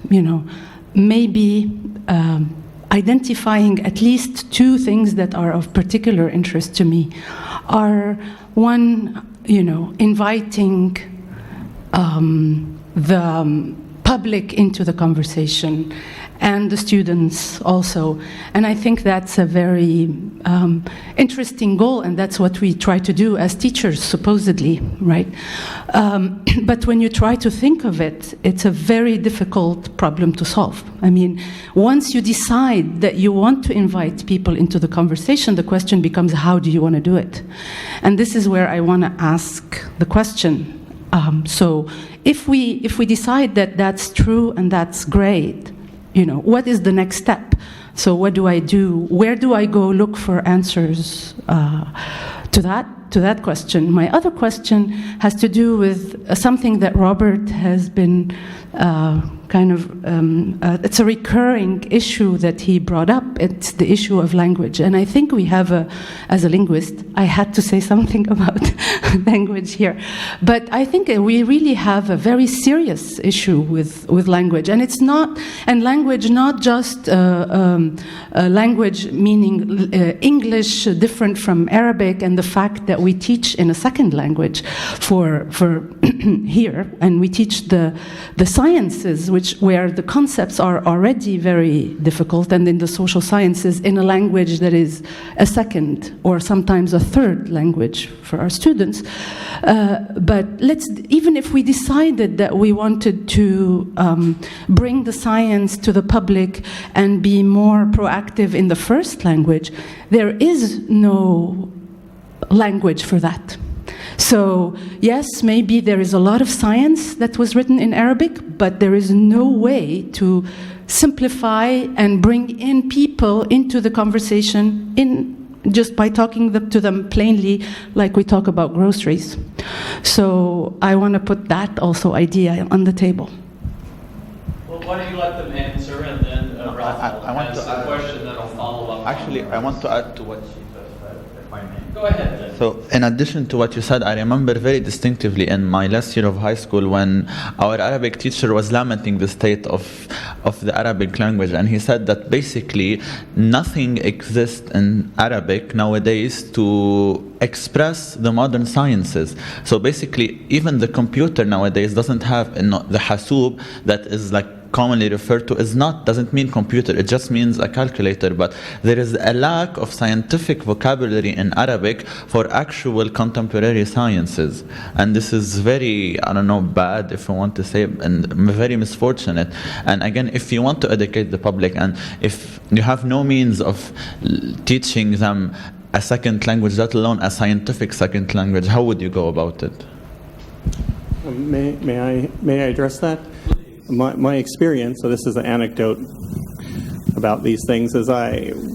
maybe identifying at least two things that are of particular interest to me are, one, inviting the public into the conversation and the students also. And I think that's a very interesting goal, and that's what we try to do as teachers, supposedly, right? But when you try to think of it, it's a very difficult problem to solve. I mean, once you decide that you want to invite people into the conversation, the question becomes, how do you want to do it? And this is where I want to ask the question. So if we decide that that's true and that's great, you know, what is the next step? So what do I do? Where do I go look for answers to that question? My other question has to do with something that Robert has been it's a recurring issue that he brought up. It's the issue of language. And I think we have as a linguist, I had to say something about language here. But I think we really have a very serious issue with language. And it's not, and language not just language meaning English different from Arabic, and the fact that we teach in a second language for here, and we teach the sciences, where the concepts are already very difficult, and in the social sciences in a language that is a second or sometimes a third language for our students. But even if we decided that we wanted to bring the science to the public and be more proactive in the first language, there is no language for that. So yes, maybe there is a lot of science that was written in Arabic, but there is no way to simplify and bring in people into the conversation just by talking to them plainly, like we talk about groceries. So I want to put that also idea on the table. Well, why don't you let them answer, and then Ralph I want has to a add- question that'll follow up. Actually, I want to add to what she just said, if I may. Go ahead, then. So, in addition to what you said, I remember very distinctively in my last year of high school when our Arabic teacher was lamenting the state of the Arabic language, and he said that basically nothing exists in Arabic nowadays to express the modern sciences. So basically, even the computer nowadays doesn't have the hasub that is like commonly referred to doesn't mean computer, it just means a calculator, but there is a lack of scientific vocabulary in Arabic for actual contemporary sciences, and this is very, I don't know, bad if I want to say, and very misfortunate. And again, if you want to educate the public, and if you have no means of teaching them a second language, let alone a scientific second language, how would you go about it? May I address that? My experience, so this is an anecdote about these things, is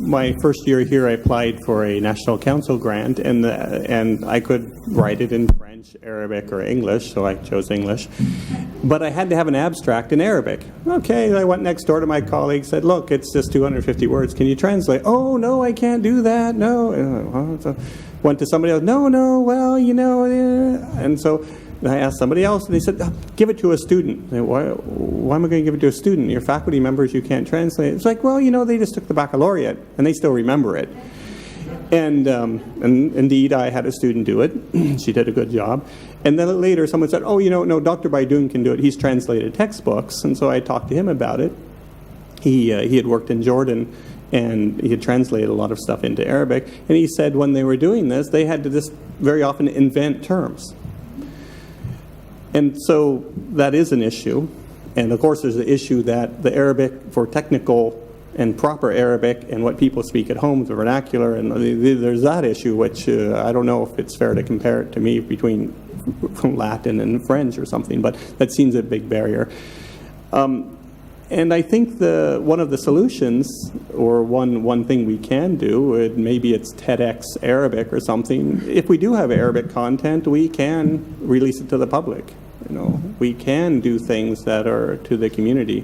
my first year here I applied for a National Council grant, and I could write it in French, Arabic, or English, so I chose English. But I had to have an abstract in Arabic. Okay, I went next door to my colleague, said, look, it's just 250 words, can you translate? Oh, no, I can't do that, no. So went to somebody else, no, well, you know, and so I asked somebody else, and they said, give it to a student. Why am I going to give it to a student? Your faculty members, you can't translate. It's like, well, you know, they just took the baccalaureate, and they still remember it. And indeed, I had a student do it. She did a good job. And then later, someone said, oh, you know, no, Dr. Baidoun can do it. He's translated textbooks. And so I talked to him about it. He had worked in Jordan, and he had translated a lot of stuff into Arabic. And he said when they were doing this, they had to just very often invent terms. And so that is an issue. And of course, there's the issue that the Arabic for technical and proper Arabic and what people speak at home, the vernacular, and there's that issue, which I don't know if it's fair to compare it to me between Latin and French or something, but that seems a big barrier. And I think one of the solutions, or one thing we can do, maybe it's TEDx Arabic or something. If we do have Arabic content, we can release it to the public. You know, we can do things that are to the community.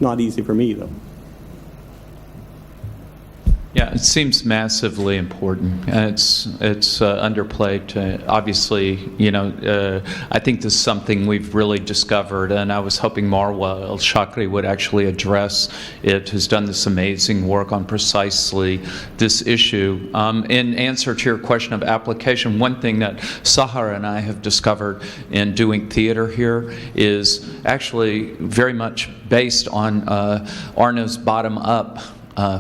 Not easy for me, though. Yeah, it seems massively important. It's underplayed. Obviously, I think this is something we've really discovered, and I was hoping Marwa El-Shakri would actually address it, who's done this amazing work on precisely this issue. In answer to your question of application, one thing that Sahar and I have discovered in doing theater here is actually very much based on Arne's bottom-up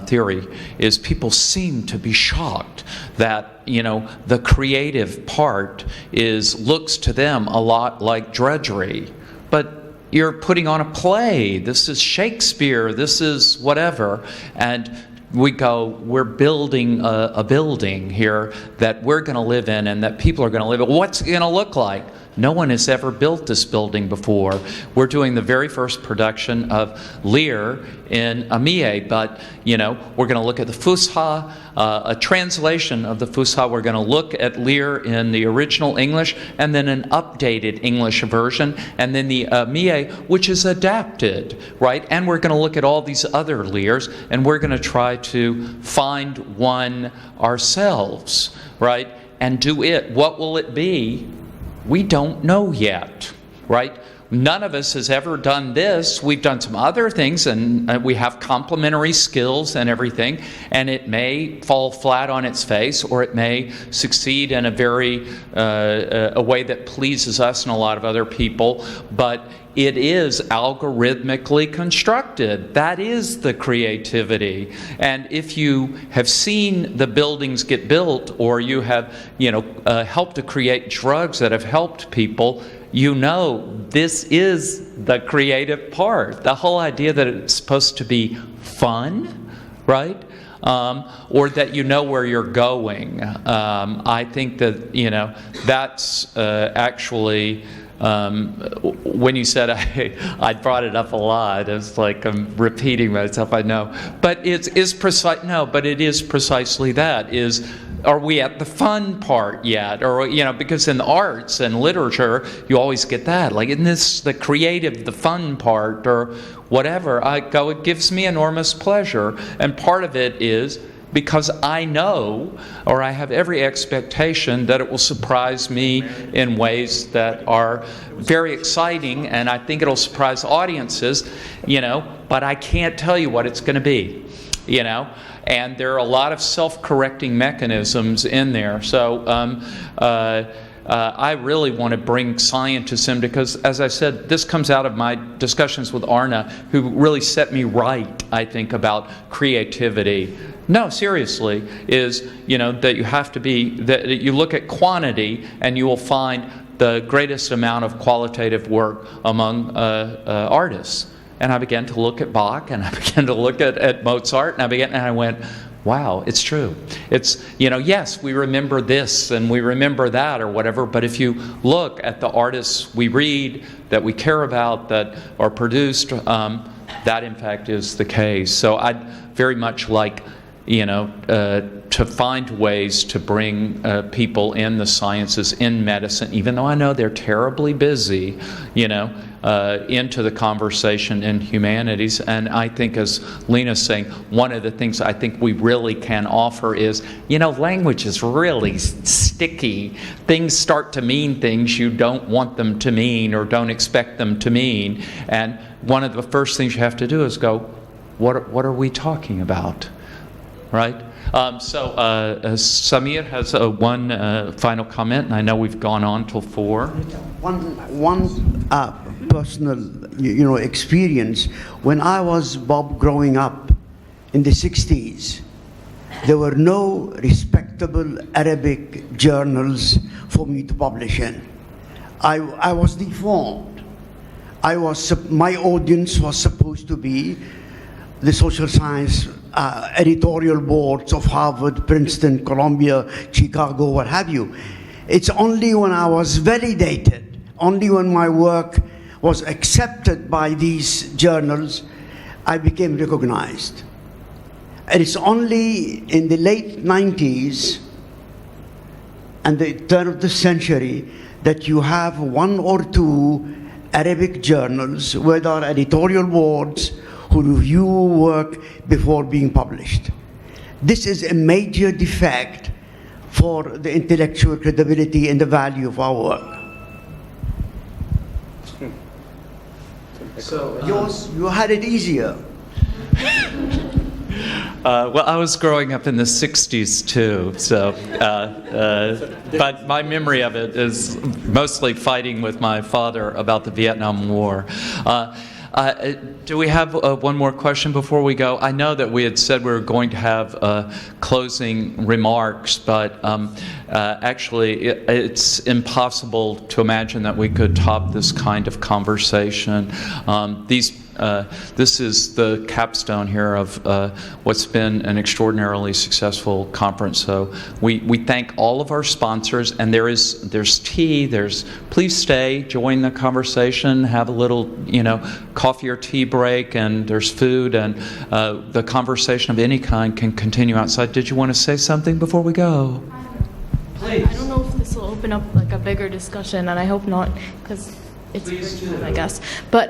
theory, is people seem to be shocked that the creative part looks to them a lot like drudgery, but you're putting on a play. This is Shakespeare. This is whatever, and we're building a building here that we're going to live in and that people are going to live in. What's it going to look like? No one has ever built this building before. We're doing the very first production of Lear in Amieh, but we're going to look at the Fusha, a translation of the Fusha. We're going to look at Lear in the original English, and then an updated English version, and then the Amieh, which is adapted, right? And we're going to look at all these other Lears, and we're going to try to find one ourselves, right? And do it. What will it be? We don't know yet, right? None of us has ever done this. We've done some other things, and we have complementary skills and everything, and it may fall flat on its face, or it may succeed in a way that pleases us and a lot of other people, but it is algorithmically constructed. That is the creativity. And if you have seen the buildings get built, or you have, helped to create drugs that have helped people, this is the creative part. The whole idea that it's supposed to be fun, right? Or that where you're going. I think that, that's actually... when you said I brought it up a lot, it's like I'm repeating myself, I know. But it is precisely that. Are we at the fun part yet? Or, because in the arts and literature, you always get that. Like, isn't this the creative, the fun part, or whatever? It gives me enormous pleasure. And part of it is because I know, or I have every expectation that it will surprise me in ways that are very exciting, and I think it'll surprise audiences, but I can't tell you what it's going to be, and there are a lot of self-correcting mechanisms in there. So I really want to bring scientists in, because, as I said, this comes out of my discussions with Arne, who really set me right, I think, about creativity. No, seriously, is, that you have to that you look at quantity and you will find the greatest amount of qualitative work among artists. And I began to look at Bach, and I began to look at Mozart, and I went, wow, it's true. It's, yes, we remember this and we remember that or whatever, but if you look at the artists we read, that we care about, that are produced, that in fact is the case. So I'd very much like, to find ways to bring people in the sciences, in medicine, even though I know they're terribly busy, into the conversation in humanities. And I think, as Lena's saying, one of the things I think we really can offer is, language is really sticky. Things start to mean things you don't want them to mean or don't expect them to mean. And one of the first things you have to do is go, what are we talking about? Right? So Samir has one final comment, and I know we've gone on till 4. One personal, experience. When I was growing up in the 60s, there were no respectable Arabic journals for me to publish in. I was deformed. My audience was supposed to be the social science editorial boards of Harvard, Princeton, Columbia, Chicago, what have you. It's only when I was validated, only when my work was accepted by these journals, I became recognized. And it's only in the late 90s and the turn of the century that you have 1 or 2 Arabic journals where there are editorial boards who review work before being published. This is a major defect for the intellectual credibility and the value of our work. So, Yours, you had it easier. well, I was growing up in the 60s too, so, but my memory of it is mostly fighting with my father about the Vietnam War. Do we have one more question before we go? I know that we had said we were going to have closing remarks, but actually it's impossible to imagine that we could top this kind of conversation. This is the capstone here of what's been an extraordinarily successful conference. So we thank all of our sponsors, and there's tea. Please stay, join the conversation, have a little coffee or tea break, and there's food, and the conversation of any kind can continue outside. Did you want to say something before we go? Please. I don't know if this will open up like a bigger discussion, and I hope not, because it's virtual, I guess. But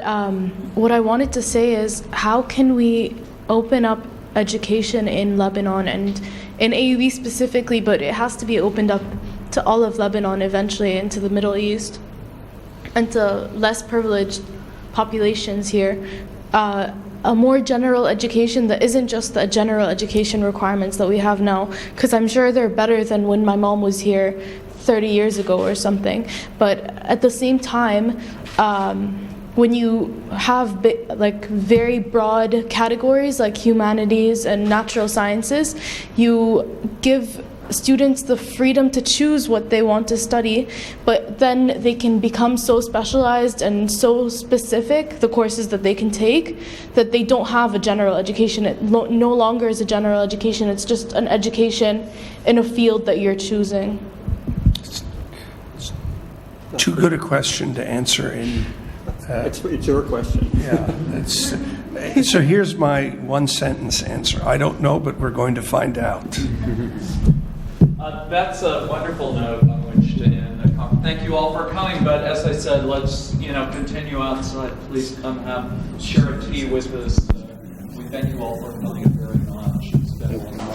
what I wanted to say is, how can we open up education in Lebanon and in AUB specifically, but it has to be opened up to all of Lebanon eventually, and to the Middle East, and to less privileged populations here. A more general education that isn't just the general education requirements that we have now, because I'm sure they're better than when my mom was here 30 years ago or something. But at the same time, when you have very broad categories like humanities and natural sciences, you give students the freedom to choose what they want to study, but then they can become so specialized and so specific, the courses that they can take, that they don't have a general education. It no longer is a general education, it's just an education in a field that you're choosing. Too good a question to answer in. It's your question. Yeah. So here's my one-sentence answer. I don't know, but we're going to find out. That's a wonderful note on which to end the conference. Thank you all for coming, but as I said, let's continue outside. Please come share a tea with us. We thank you all for coming very much. It's been a wonderful.